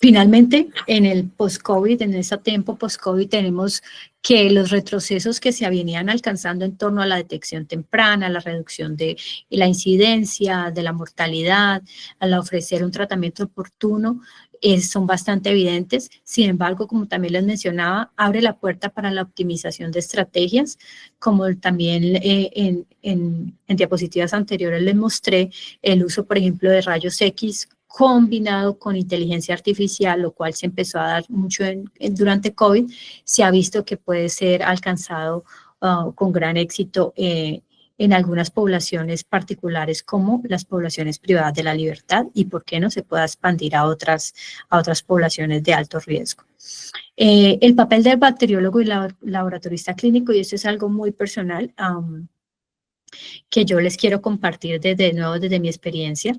Finalmente, en el post-COVID, en ese tiempo post-COVID, tenemos que los retrocesos que se venían alcanzando en torno a la detección temprana, la reducción de la incidencia, de la mortalidad, al ofrecer un tratamiento oportuno, son bastante evidentes. Sin embargo, como también les mencionaba, abre la puerta para la optimización de estrategias, como también en diapositivas anteriores les mostré el uso, por ejemplo, de rayos X combinado con inteligencia artificial, lo cual se empezó a dar mucho durante COVID, se ha visto que puede ser alcanzado con gran éxito en algunas poblaciones particulares como las poblaciones privadas de la libertad y por qué no se pueda expandir a otras poblaciones de alto riesgo. El papel del bacteriólogo y laboratorista clínico, y esto es algo muy personal, que yo les quiero compartir desde nuevo, desde mi experiencia.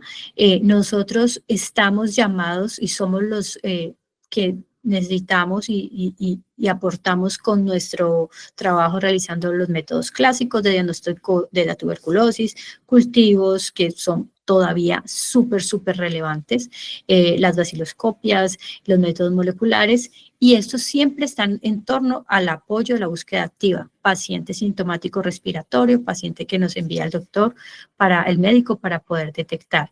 Nosotros estamos llamados y somos los que necesitamos y aportamos con nuestro trabajo realizando los métodos clásicos de diagnóstico de la tuberculosis, cultivos que son todavía súper relevantes, las baciloscopias, los métodos moleculares, y estos siempre están en torno al apoyo de la búsqueda activa, paciente sintomático respiratorio, paciente que nos envía el doctor, el médico para poder detectar.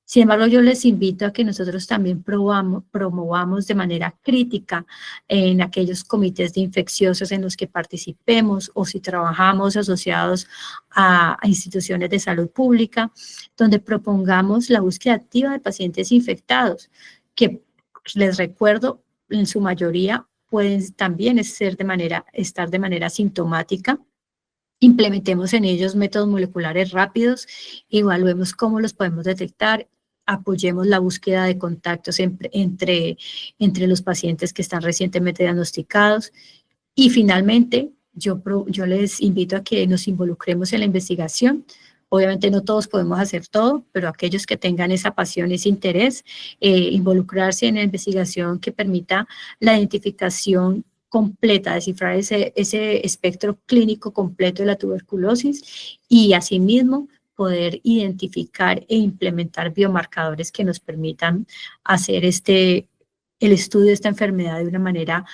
Sin embargo, yo les invito a que nosotros también promovamos de manera crítica en aquellos comités de infecciosos en los que participemos o si trabajamos asociados a instituciones de salud pública, donde propongamos la búsqueda activa de pacientes infectados, que les recuerdo, en su mayoría pueden también estar de manera sintomática. Implementemos en ellos métodos moleculares rápidos, evaluemos cómo los podemos detectar, apoyemos la búsqueda de contactos entre los pacientes que están recientemente diagnosticados y finalmente yo les invito a que nos involucremos en la investigación. Obviamente no todos podemos hacer todo, pero aquellos que tengan esa pasión, ese interés, involucrarse en la investigación que permita la identificación completa, descifrar ese espectro clínico completo de la tuberculosis y asimismo poder identificar e implementar biomarcadores que nos permitan hacer el estudio de esta enfermedad de una manera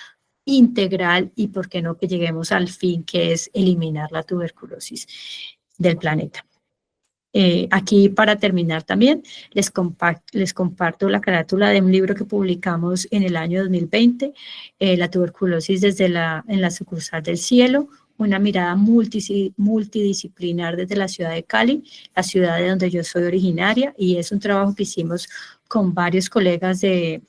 integral y, por qué no, que lleguemos al fin, que es eliminar la tuberculosis del planeta. Aquí para terminar también les comparto la carátula de un libro que publicamos en el año 2020, La tuberculosis en la sucursal del cielo, una mirada multidisciplinar desde la ciudad de Cali, la ciudad de donde yo soy originaria, y es un trabajo que hicimos con varios colegas de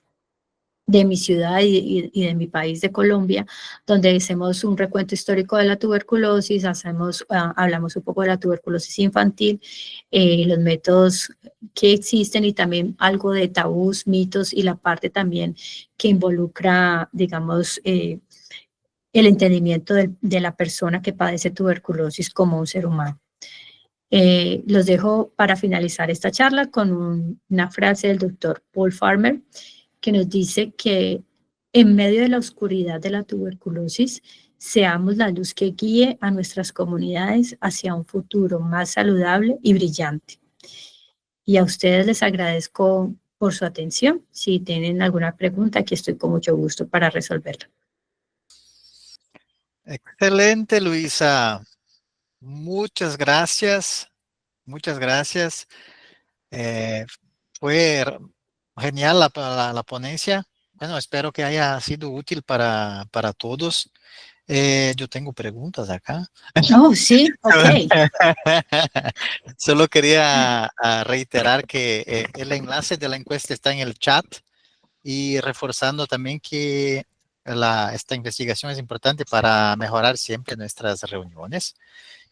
mi ciudad y de mi país, de Colombia, donde hacemos un recuento histórico de la tuberculosis, hablamos un poco de la tuberculosis infantil, los métodos que existen y también algo de tabús, mitos y la parte también que involucra, digamos, el entendimiento de la persona que padece tuberculosis como un ser humano. Los dejo para finalizar esta charla con una frase del doctor Paul Farmer que nos dice que en medio de la oscuridad de la tuberculosis, seamos la luz que guíe a nuestras comunidades hacia un futuro más saludable y brillante. Y a ustedes les agradezco por su atención. Si tienen alguna pregunta, aquí estoy con mucho gusto para resolverla. Excelente, Luisa. Muchas gracias. Muchas gracias. Fue genial la ponencia. Bueno, espero que haya sido útil para todos. Yo tengo preguntas acá. Oh, sí, ok. Solo quería reiterar que el enlace de la encuesta está en el chat y reforzando también que esta investigación es importante para mejorar siempre nuestras reuniones.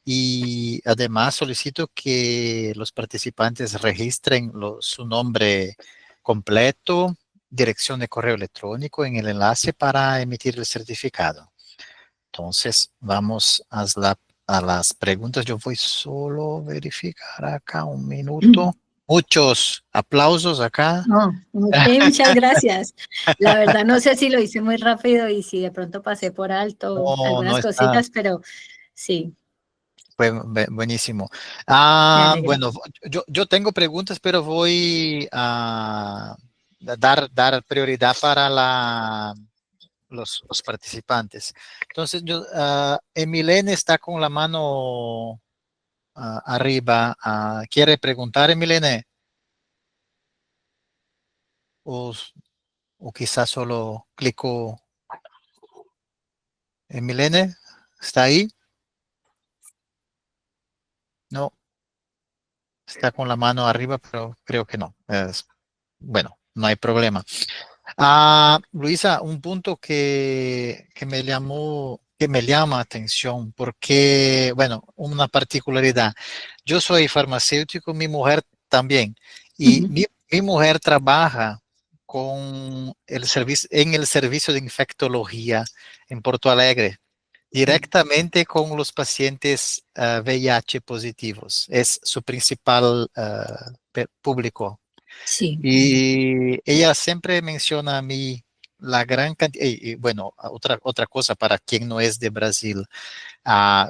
Y además solicito que los participantes registren su nombre completo, dirección de correo electrónico en el enlace para emitir el certificado. Entonces, vamos a las preguntas. Yo voy solo a verificar acá un minuto. Muchos aplausos acá. Oh, ok, muchas gracias. La verdad no sé si lo hice muy rápido y si de pronto pasé por alto No, no algunas está. cositas, pero sí, Fue buenísimo. me alegra. Bueno, yo tengo preguntas, pero voy a dar prioridad para los participantes. Entonces, Emilene está con la mano arriba. ¿Quiere preguntar, Emilene? O, o quizás solo clico. Emilene, ¿está ahí? No, está con la mano arriba, pero creo que no. Bueno, no hay problema. Luisa, un punto que me llama atención, porque, bueno, una particularidad. Yo soy farmacéutico, mi mujer también, y Ujú, mi mujer trabaja con en el servicio de infectología en Porto Alegre, sí, directamente con los pacientes VIH positivos. Es su principal público. sí, Y ella siempre menciona a mí la gran cantidad, y bueno, otra cosa para quien no es de Brasil,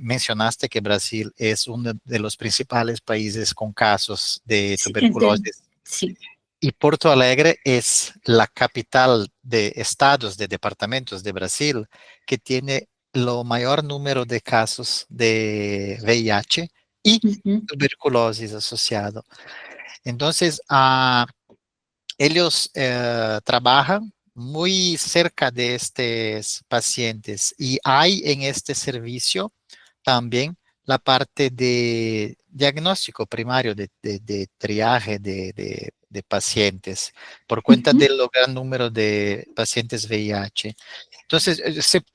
mencionaste que Brasil es uno de los principales países con casos de sí, tuberculosis sí, y Porto Alegre es la capital de estados, de departamentos de Brasil que tiene lo mayor número de casos de VIH y ujú, tuberculosis asociado. Entonces, ellos trabajan muy cerca de estos pacientes y hay en este servicio también la parte de diagnóstico primario, de triaje de pacientes por cuenta ujú, del gran número de pacientes VIH. Entonces,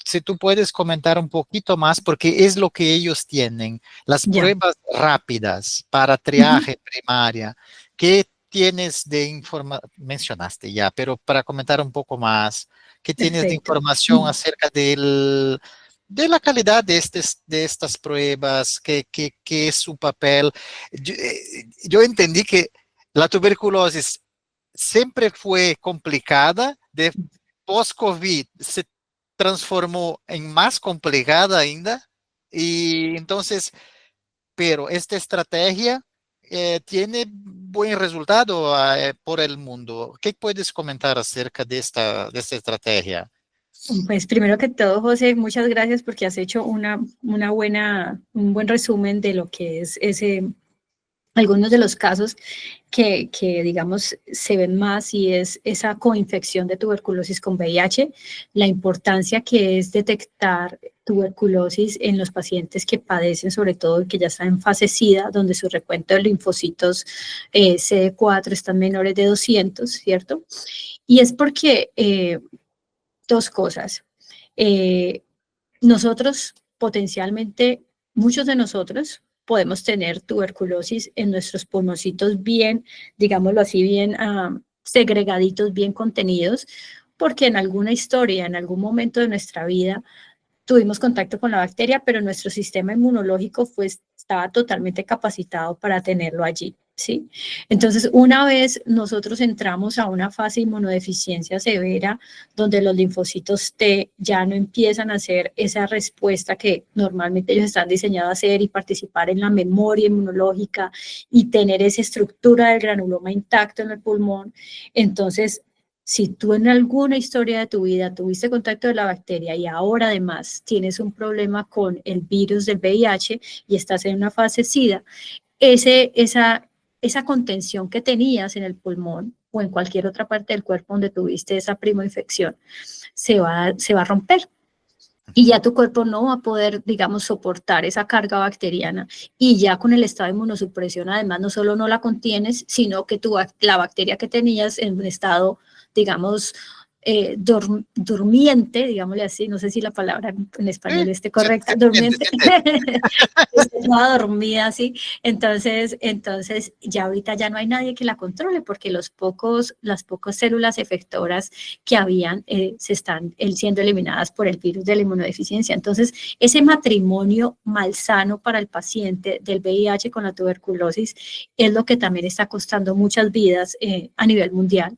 si tú puedes comentar un poquito más, porque es lo que ellos tienen, las ya, pruebas rápidas para ujú, triaje primaria. ¿Qué tienes de información? Mencionaste ya, pero para comentar un poco más, ¿qué tienes de perfecto. información acerca de la calidad de estas pruebas? ¿Qué es su papel? Yo entendí que la tuberculosis siempre fue complicada, de post-COVID se transformó en más complicada ainda, y entonces, pero esta estrategia tiene buen resultado por el mundo. ¿Qué puedes comentar acerca de esta estrategia? Pues primero que todo, José, muchas gracias porque has hecho un buen resumen de lo que es algunos de los casos digamos, se ven más y es esa coinfección de tuberculosis con VIH, la importancia que es detectar tuberculosis en los pacientes que padecen, sobre todo que ya están en fase SIDA, donde su recuento de linfocitos CD4 están menores de 200, ¿cierto? Y es porque dos cosas. Eh, nosotros potencialmente, muchos de nosotros podemos tener tuberculosis en nuestros pulmoncitos bien, digámoslo así, bien segregaditos, bien contenidos, porque en alguna historia, en algún momento de nuestra vida, tuvimos contacto con la bacteria, pero nuestro sistema inmunológico estaba totalmente capacitado para tenerlo allí, ¿sí? Entonces, una vez nosotros entramos a una fase de inmunodeficiencia severa, donde los linfocitos T ya no empiezan a hacer esa respuesta que normalmente ellos están diseñados a hacer y participar en la memoria inmunológica y tener esa estructura del granuloma intacto en el pulmón, entonces si tú en alguna historia de tu vida tuviste contacto de la bacteria y ahora además tienes un problema con el virus del VIH y estás en una fase SIDA, esa contención que tenías en el pulmón o en cualquier otra parte del cuerpo donde tuviste esa primoinfección se va a romper. Y ya tu cuerpo no va a poder, digamos, soportar esa carga bacteriana. Y ya con el estado de inmunosupresión, además, no solo no la contienes, sino que la bacteria que tenías en un estado, digamos, durmiente, digámosle así, no sé si la palabra en español esté correcta, durmiente, estaba dormida así, entonces ya ahorita ya no hay nadie que la controle porque las pocas células efectoras que habían se están siendo eliminadas por el virus de la inmunodeficiencia. Entonces, ese matrimonio malsano para el paciente del VIH con la tuberculosis es lo que también está costando muchas vidas a nivel mundial.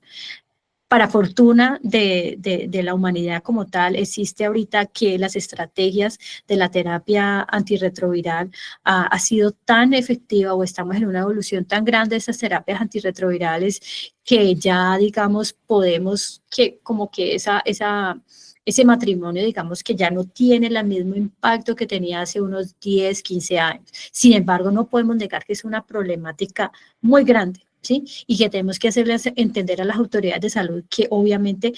Para fortuna de la humanidad como tal, existe ahorita que las estrategias de la terapia antirretroviral ha sido tan efectiva o estamos en una evolución tan grande de esas terapias antirretrovirales que ya, digamos, podemos que como que ese matrimonio, digamos, que ya no tiene el mismo impacto que tenía hace unos 10, 15 años. Sin embargo, no podemos negar que es una problemática muy grande, ¿sí? Y que tenemos que hacerles entender a las autoridades de salud que obviamente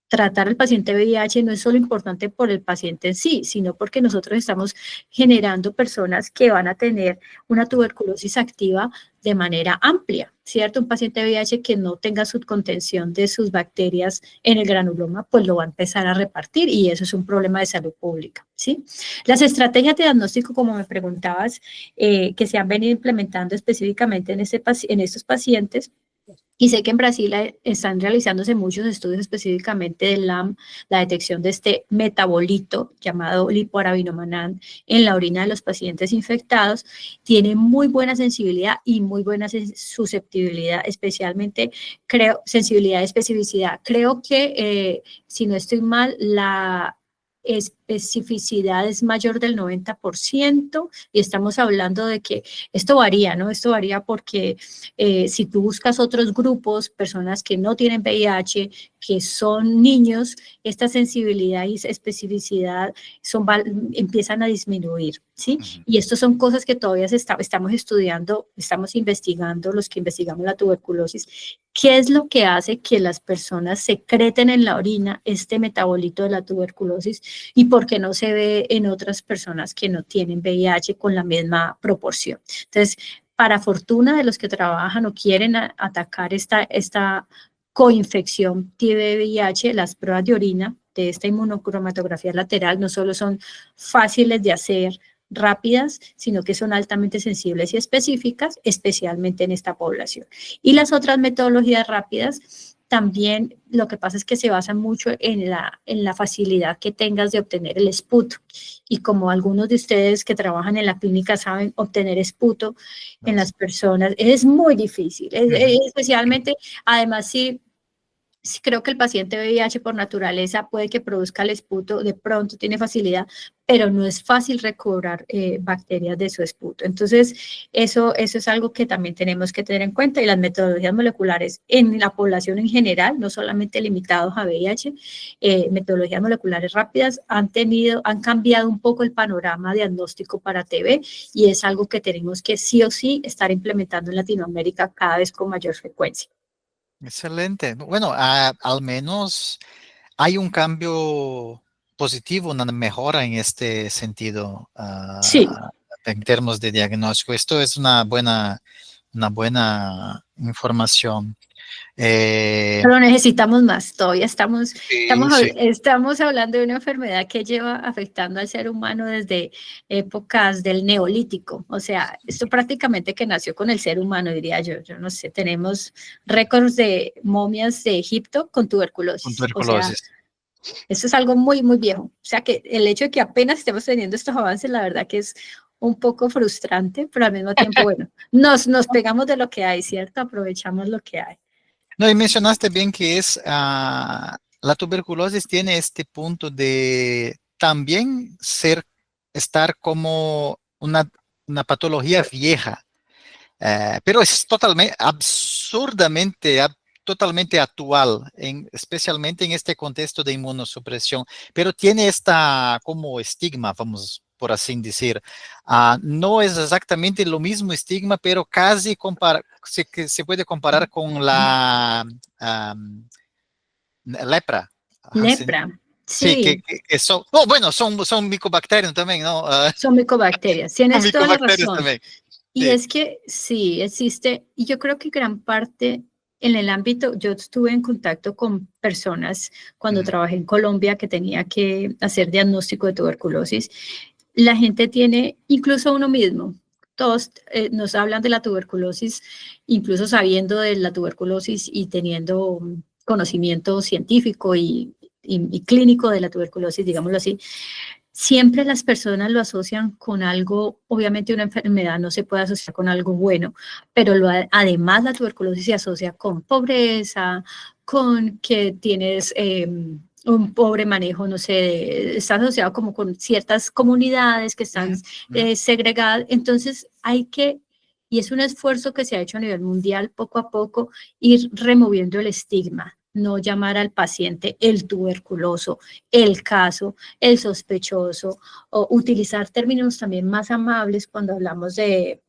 tratar al paciente VIH no es solo importante por el paciente en sí, sino porque nosotros estamos generando personas que van a tener una tuberculosis activa de manera amplia, ¿cierto? Un paciente VIH que no tenga su contención de sus bacterias en el granuloma, pues lo va a empezar a repartir y eso es un problema de salud pública, ¿sí? Las estrategias de diagnóstico, como me preguntabas, que se han venido implementando específicamente en estos pacientes, y sé que en Brasil están realizándose muchos estudios específicamente de la detección de este metabolito llamado lipoarabinomanán en la orina de los pacientes infectados. Tiene muy buena sensibilidad y muy buena susceptibilidad, especialmente, sensibilidad y especificidad. Creo que, si no estoy mal, la especificidad es mayor del 90% y estamos hablando de que esto varía, ¿no? Esto varía porque si tú buscas otros grupos, personas que no tienen VIH, que son niños, esta sensibilidad y especificidad empiezan a disminuir, ¿sí? Y estas son cosas que todavía estamos estudiando, estamos investigando, los que investigamos la tuberculosis, qué es lo que hace que las personas secreten en la orina este metabolito de la tuberculosis y por qué no se ve en otras personas que no tienen VIH con la misma proporción. Entonces, para fortuna de los que trabajan o quieren atacar esta coinfección TB-VIH, las pruebas de orina de esta inmunocromatografía lateral no solo son fáciles de hacer, rápidas, sino que son altamente sensibles y específicas, especialmente en esta población. Y las otras metodologías rápidas también lo que pasa es que se basan mucho en la facilidad que tengas de obtener el esputo. Y como algunos de ustedes que trabajan en la clínica saben, obtener esputo en las personas es muy difícil, especialmente, además, sí, creo que el paciente VIH por naturaleza puede que produzca el esputo, de pronto tiene facilidad, pero no es fácil recobrar bacterias de su esputo. Entonces, eso es algo que también tenemos que tener en cuenta y las metodologías moleculares en la población en general, no solamente limitados a VIH, metodologías moleculares rápidas han cambiado un poco el panorama diagnóstico para TB y es algo que tenemos que sí o sí estar implementando en Latinoamérica cada vez con mayor frecuencia. Excelente. Bueno, al menos hay un cambio positivo, una mejora en este sentido, Sí. en términos de diagnóstico. Esto es una buena información. Pero necesitamos más, todavía estamos Sí. hablando de una enfermedad que lleva afectando al ser humano desde épocas del Neolítico, o sea, esto prácticamente que nació con el ser humano, diría yo no sé, tenemos récords de momias de Egipto con Con tuberculosis, o sea, tuberculosis. Eso es algo muy, muy viejo. O sea que el hecho de que apenas estemos teniendo estos avances, la verdad que es un poco frustrante, pero al mismo tiempo, bueno, nos pegamos de lo que hay, ¿cierto? Aprovechamos lo que hay. No, y mencionaste bien que la tuberculosis tiene este punto de también estar como una patología vieja. Pero es totalmente, totalmente actual, especialmente en este contexto de inmunosupresión, pero tiene esta como estigma, vamos por así decir. No es exactamente lo mismo estigma, pero casi que se puede comparar con la lepra. Ajá, sí, Lepra, sí, sí, que son, oh, bueno, son micobacterias también, ¿no? son micobacterias. Son Tienes toda la micobacterias razón. también. Y Sí. es que sí, existe, y yo creo que gran parte en el ámbito, yo estuve en contacto con personas cuando Ujú, trabajé en Colombia que tenía que hacer diagnóstico de tuberculosis. La gente tiene, incluso uno mismo, todos nos hablan de la tuberculosis, incluso sabiendo de la tuberculosis y teniendo conocimiento científico y clínico de la tuberculosis, digámoslo así. Siempre las personas lo asocian con algo, obviamente una enfermedad no se puede asociar con algo bueno, pero además la tuberculosis se asocia con pobreza, con que tienes un pobre manejo, no sé, está asociado como con ciertas comunidades que están ujú, ujú. segregadas. Entonces hay que, y es un esfuerzo que se ha hecho a nivel mundial poco a poco, ir removiendo el estigma, no llamar al paciente el tuberculoso, el caso, el sospechoso, o utilizar términos también más amables cuando hablamos de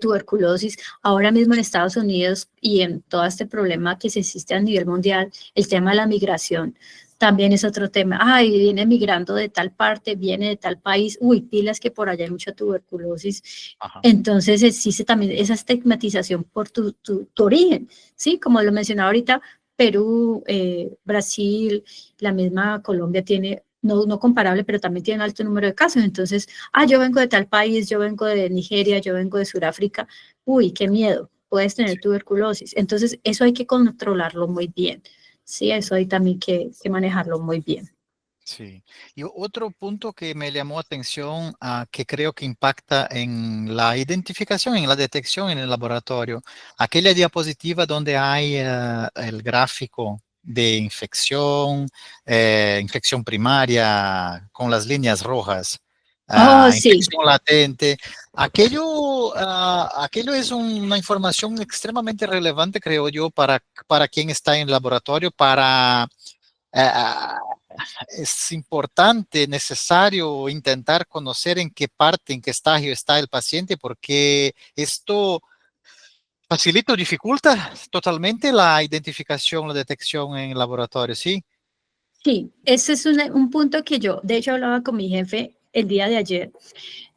tuberculosis. Ahora mismo en Estados Unidos y en todo este problema que se existe a nivel mundial, el tema de la migración también es otro tema. Ay, viene migrando de tal parte, viene de tal país, uy, pilas que por allá hay mucha tuberculosis. Ajá. Entonces existe también esa estigmatización por tu origen, ¿sí? Como lo mencionaba ahorita, Perú, Brasil, la misma Colombia tiene, no comparable, pero también tiene un alto número de casos. Entonces, yo vengo de tal país, yo vengo de Nigeria, yo vengo de Sudáfrica, uy, qué miedo, puedes tener tuberculosis. Entonces, eso hay que controlarlo muy bien, ¿sí? Eso hay también que manejarlo muy bien. Sí. Y otro punto que me llamó atención, que creo que impacta en la identificación, en la detección en el laboratorio, aquella diapositiva donde hay el gráfico de infección, infección primaria con las líneas rojas, Oh, sí, infección latente. Aquello es una información extremadamente relevante, creo yo, para quien está en el laboratorio, ah, es importante, necesario intentar conocer en qué parte, en qué estágio está el paciente, porque esto facilita o dificulta totalmente la identificación, la detección en el laboratorio, ¿sí? sí, ese es un punto que yo, de hecho, hablaba con mi jefe el día de ayer.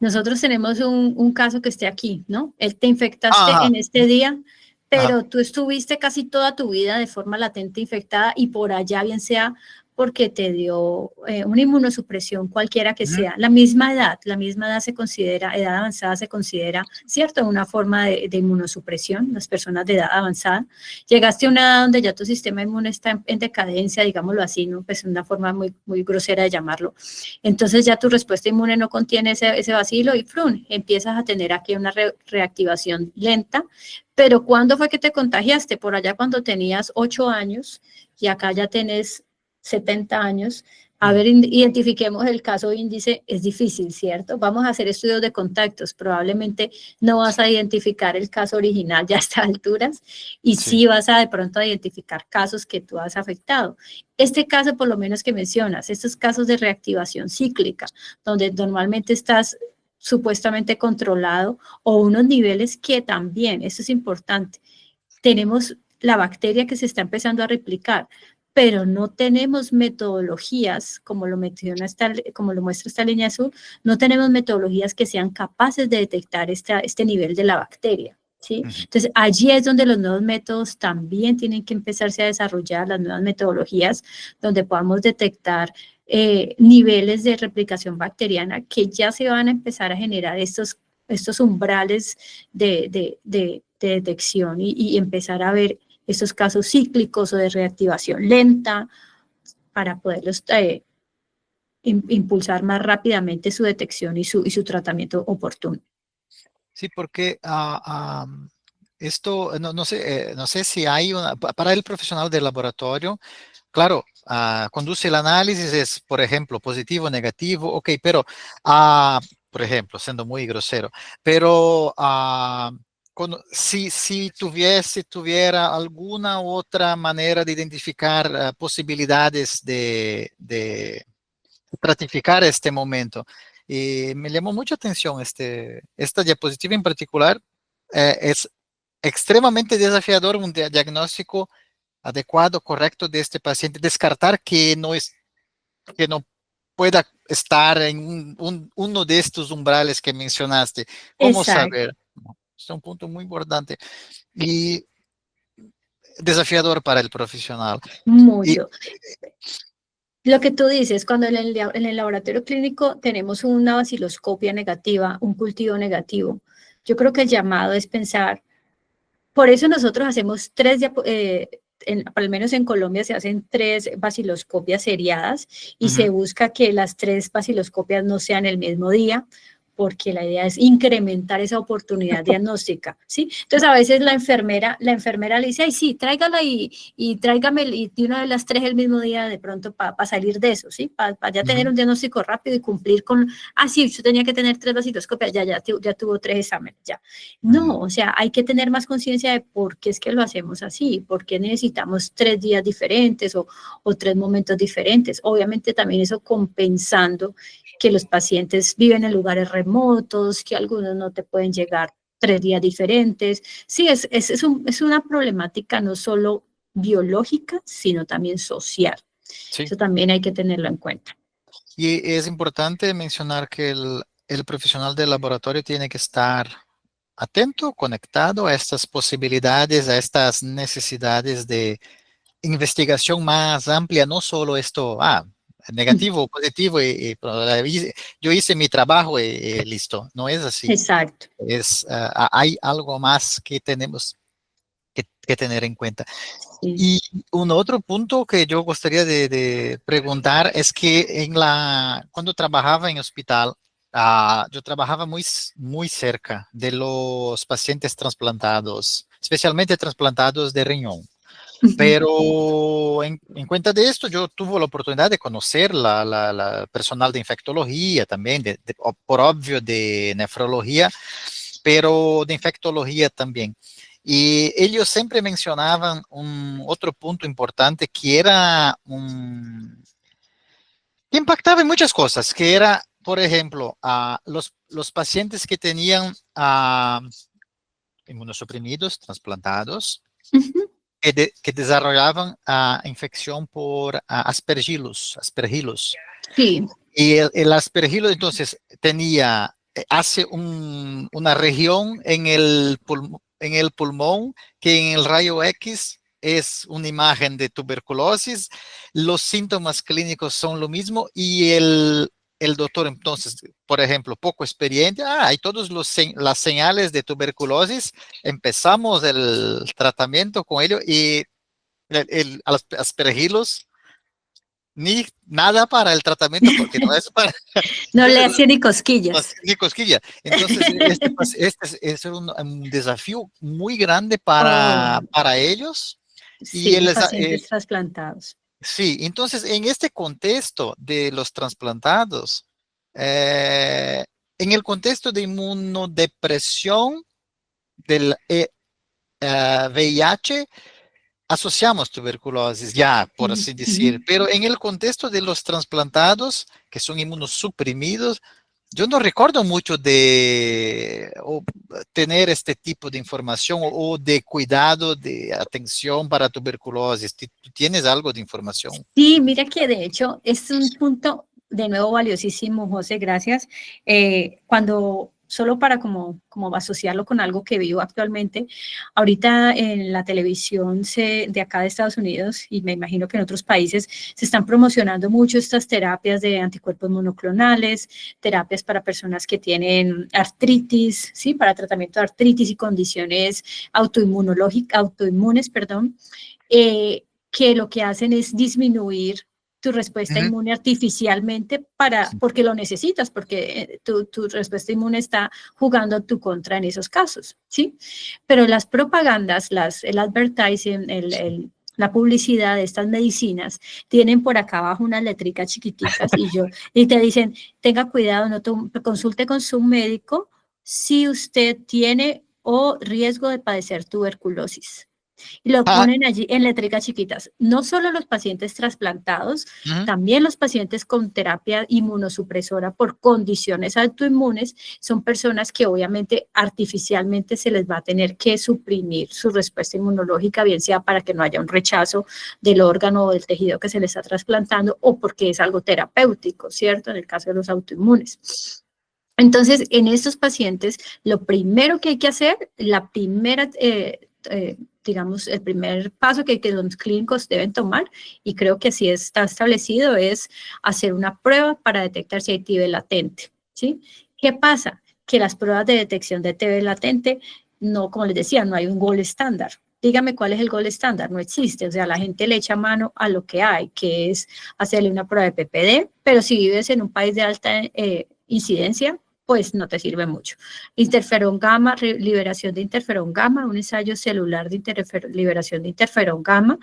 Nosotros tenemos un caso que esté aquí, ¿no? Te infectaste Ajá, en este día, ajá. pero tú estuviste casi toda tu vida de forma latente infectada y por allá, bien sea porque te dio una inmunosupresión, cualquiera que Ujú. sea. La misma edad se considera, edad avanzada se considera, ¿cierto? Una forma de inmunosupresión, las personas de edad avanzada. Llegaste a una edad donde ya tu sistema inmune está en decadencia, digámoslo así, ¿no? Pues una forma muy, muy grosera de llamarlo. Entonces ya tu respuesta inmune no contiene ese vacilo y ¡frun! Empiezas a tener aquí una reactivación lenta. Pero ¿cuándo fue que te contagiaste? Por allá cuando tenías 8 años y acá ya tenés 70 años. A Mm, ver, identifiquemos el caso índice, es difícil, ¿cierto? Vamos a hacer estudios de contactos, probablemente no vas a identificar el caso original ya a estas alturas y sí. sí vas a de pronto a identificar casos que tú has afectado. Este caso, por lo menos que mencionas, estos casos de reactivación cíclica, donde normalmente estás supuestamente controlado o unos niveles que también, eso es importante, tenemos la bacteria que se está empezando a replicar, pero no tenemos metodologías, como lo muestra esta línea azul, no tenemos metodologías que sean capaces de detectar este nivel de la bacteria. ¿Sí? Ujú. Entonces, allí es donde los nuevos métodos también tienen que empezarse a desarrollar, las nuevas metodologías, donde podamos detectar niveles de replicación bacteriana que ya se van a empezar a generar estos umbrales de detección y empezar a ver estos casos cíclicos o de reactivación lenta para poderlos impulsar más rápidamente su detección y su tratamiento oportuno. Sí, porque esto, no sé si hay para el profesional del laboratorio, claro, conduce el análisis, es, por ejemplo, positivo, negativo, ok, pero, por ejemplo, siendo muy grosero, pero si tuviera alguna otra manera de identificar posibilidades de ratificar este momento. Y me llamó mucha atención esta diapositiva en particular. Es extremadamente desafiador un diagnóstico adecuado, correcto de este paciente, descartar que no pueda estar en uno de estos umbrales que mencionaste. ¿Cómo Exacto, saber? Es un punto muy importante y desafiador para el profesional. Y, mucho. Lo que tú dices, cuando en el laboratorio clínico tenemos una vaciloscopia negativa, un cultivo negativo, yo creo que el llamado es pensar, por eso nosotros hacemos al menos en Colombia se hacen 3 vaciloscopias seriadas y se ujú, busca que las 3 vaciloscopias no sean el mismo día, porque la idea es incrementar esa oportunidad diagnóstica, ¿sí? Entonces a veces la enfermera le dice, ay, sí, tráigala y tráigame y de una de las 3 el mismo día de pronto para salir de eso, ¿sí? Para ya tener ujú, un diagnóstico rápido y cumplir con, sí, usted tenía que tener 3 vaciloscopias, ya tuvo 3 exámenes, ya. No, ujú. o sea, hay que tener más conciencia de por qué es que lo hacemos así, por qué necesitamos 3 días diferentes o 3 momentos diferentes. Obviamente también eso compensando que los pacientes viven en lugares remotos, que algunos no te pueden llegar 3 días diferentes. Sí, es una problemática no solo biológica, sino también social. Sí. Eso también hay que tenerlo en cuenta. Y es importante mencionar que el profesional del laboratorio tiene que estar atento, conectado a estas posibilidades, a estas necesidades de investigación más amplia, no solo esto, negativo o positivo, yo hice mi trabajo y listo. No es así. Exacto. Hay algo más que tenemos que tener en cuenta. Sí. Y un otro punto que yo gustaría de preguntar es que cuando trabajaba en hospital, yo trabajaba muy cerca de los pacientes trasplantados, especialmente trasplantados de riñón. Pero en cuenta de esto, yo tuve la oportunidad de conocer la personal de infectología también, por obvio de nefrología, pero de infectología también. Y ellos siempre mencionaban un otro punto importante que era que impactaba en muchas cosas, que era, por ejemplo, los pacientes que tenían inmunosuprimidos, trasplantados, que desarrollaban infección por aspergillus. Sí. Y el aspergillus entonces hace una región en el pulmón que en el rayo X es una imagen de tuberculosis, los síntomas clínicos son lo mismo y el doctor entonces, por ejemplo, poco experiente, hay todas las señales de tuberculosis, empezamos el tratamiento con ello y el aspergillus ni nada para el tratamiento porque no es para. No le Entonces, hacía ni cosquillas. ni cosquilla. Entonces, es un desafío muy grande Oh, para ellos. Y sí, pacientes trasplantados. sí, entonces en este contexto de los trasplantados, eh, en el contexto de inmunodepresión del VIH, asociamos tuberculosis, ya, por así decir, pero en el contexto de los trasplantados, que son inmunosuprimidos, yo no recuerdo mucho de tener este tipo de información o de cuidado, de atención para tuberculosis. ¿Tú tienes algo de información? Sí, mira que de hecho es un punto de nuevo valiosísimo, José, gracias. Cuando, solo para como asociarlo con algo que vivo actualmente, ahorita en la televisión de acá de Estados Unidos, y me imagino que en otros países, se están promocionando mucho estas terapias de anticuerpos monoclonales, terapias para personas que tienen artritis, ¿sí? Para tratamiento de artritis y condiciones autoinmunes, perdón. Que lo que hacen es disminuir tu respuesta Ujú. inmune artificialmente porque lo necesitas, porque tu respuesta inmune está jugando a tu contra en esos casos, ¿sí? Pero las propagandas, el advertising, la publicidad de estas medicinas tienen por acá abajo unas letricas chiquiticas y te dicen, tenga cuidado, no consulte con su médico si usted tiene o riesgo de padecer tuberculosis. Y lo Ah, ponen allí en letricas chiquitas. No solo los pacientes trasplantados, ujú. también los pacientes con terapia inmunosupresora por condiciones autoinmunes son personas que obviamente artificialmente se les va a tener que suprimir su respuesta inmunológica, bien sea para que no haya un rechazo del órgano o del tejido que se les está trasplantando o porque es algo terapéutico, ¿cierto? En el caso de los autoinmunes. Entonces, en estos pacientes, lo primero que hay que hacer, la primera digamos, el primer paso que los clínicos deben tomar, y creo que así está establecido, es hacer una prueba para detectar si hay TB latente, ¿sí? ¿Qué pasa? Que las pruebas de detección de TB latente, no, como les decía, no hay un gol estándar. Dígame cuál es el gol estándar, no existe, o sea, la gente le echa mano a lo que hay, que es hacerle una prueba de PPD, pero si vives en un país de alta incidencia, pues no te sirve mucho. Interferón gamma, liberación de interferón gamma, un ensayo celular de liberación de interferón gamma.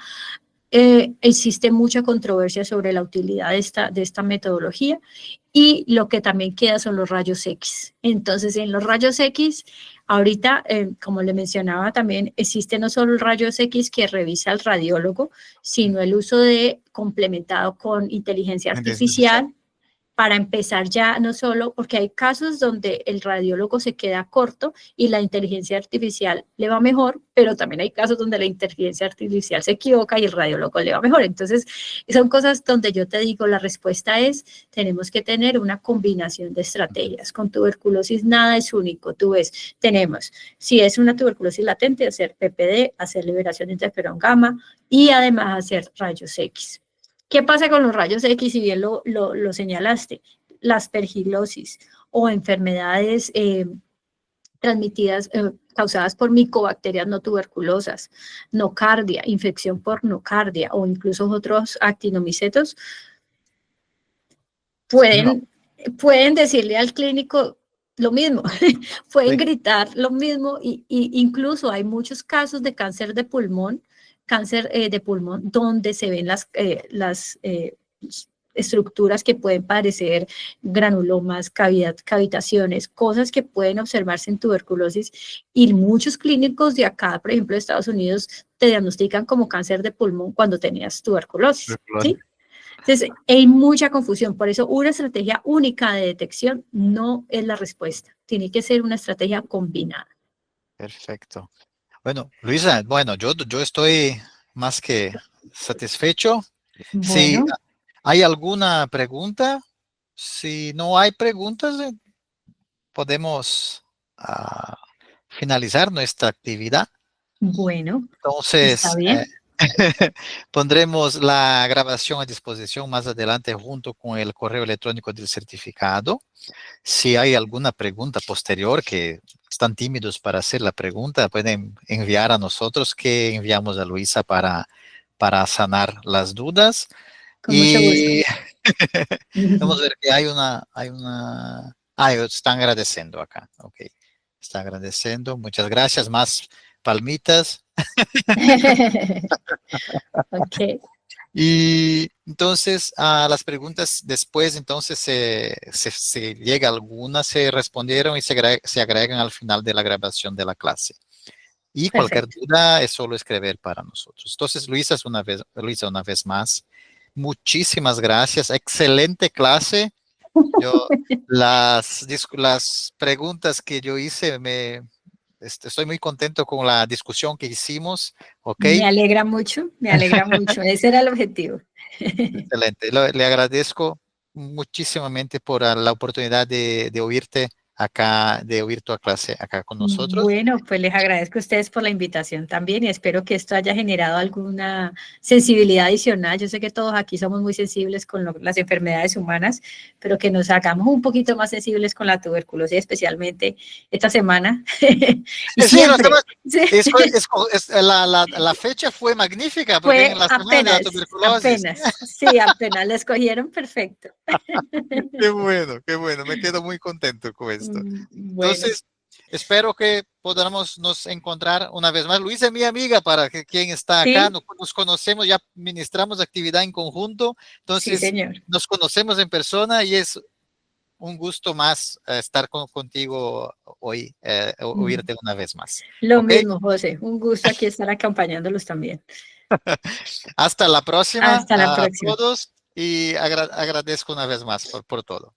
Existe mucha controversia sobre la utilidad de esta metodología y lo que también queda son los rayos X. Entonces, en los rayos X, ahorita, como le mencionaba también, existe no solo el rayos X que revisa el radiólogo, sino el uso de complementado con inteligencia artificial para empezar ya, no solo, porque hay casos donde el radiólogo se queda corto y la inteligencia artificial le va mejor, pero también hay casos donde la inteligencia artificial se equivoca y el radiólogo le va mejor. Entonces, son cosas donde yo te digo, la respuesta es, tenemos que tener una combinación de estrategias. Con tuberculosis nada es único. Tú ves, tenemos, si es una tuberculosis latente, hacer PPD, hacer liberación de interferón gamma y además hacer rayos X. ¿Qué pasa con los rayos X? Si bien lo señalaste, la aspergilosis o enfermedades transmitidas, causadas por micobacterias no tuberculosas, nocardia, infección por nocardia o incluso otros actinomicetos, No, pueden decirle al clínico lo mismo, pueden sí. gritar lo mismo y incluso hay muchos casos de cáncer de pulmón donde se ven las estructuras que pueden parecer granulomas, cavitaciones, cosas que pueden observarse en tuberculosis y muchos clínicos de acá, por ejemplo de Estados Unidos, te diagnostican como cáncer de pulmón cuando tenías tuberculosis, ¿sí? Entonces, hay mucha confusión, por eso una estrategia única de detección no es la respuesta, tiene que ser una estrategia combinada. Perfecto. Bueno, Luisa, bueno, yo estoy más que satisfecho. Si Bueno, hay alguna pregunta, si no hay preguntas, podemos ah, finalizar nuestra actividad. bueno, está Entonces, bien, pondremos la grabación a disposición más adelante junto con el correo electrónico del certificado. Si hay alguna pregunta posterior que están tímidos para hacer la pregunta, pueden enviar a nosotros que enviamos a Luisa para sanar las dudas. con mucho gusto. Y vamos a ver que están agradeciendo acá. Ok, está agradeciendo. Muchas gracias. Más palmitas. Ok, Y entonces a las preguntas después, entonces se llega a algunas, se respondieron y se agregan al final de la grabación de la clase. Y cualquier perfecto. duda es solo escribir para nosotros. Entonces, Luisa, una vez más, muchísimas gracias. Excelente clase. Yo, las preguntas que yo hice, estoy muy contento con la discusión que hicimos. ¿Ok? Me alegra mucho, ese era el objetivo. Excelente. Le agradezco muchísimamente por la oportunidad de oírte acá, de oír tu clase acá con nosotros. Bueno, pues les agradezco a ustedes por la invitación también y espero que esto haya generado alguna sensibilidad adicional. Yo sé que todos aquí somos muy sensibles con las enfermedades humanas, pero que nos hagamos un poquito más sensibles con la tuberculosis, especialmente esta semana y Sí, siempre. Sí. La fecha fue magnífica porque en Fue la semana de la tuberculosis. sí, apenas la escogieron perfecto. Qué bueno, me quedo muy contento con esto. Bueno, Entonces, espero que podamos nos encontrar una vez más. Luisa es mi amiga, para que quien está acá, sí, nos conocemos, ya ministramos actividad en conjunto, sí, entonces señor. nos conocemos en persona y es un gusto más estar contigo hoy, Mm, oírte una vez más. Lo ¿Ok? mismo, José. Un gusto aquí estar acompañándolos también. Hasta la próxima Hasta la a próxima. todos y agradezco una vez más por todo.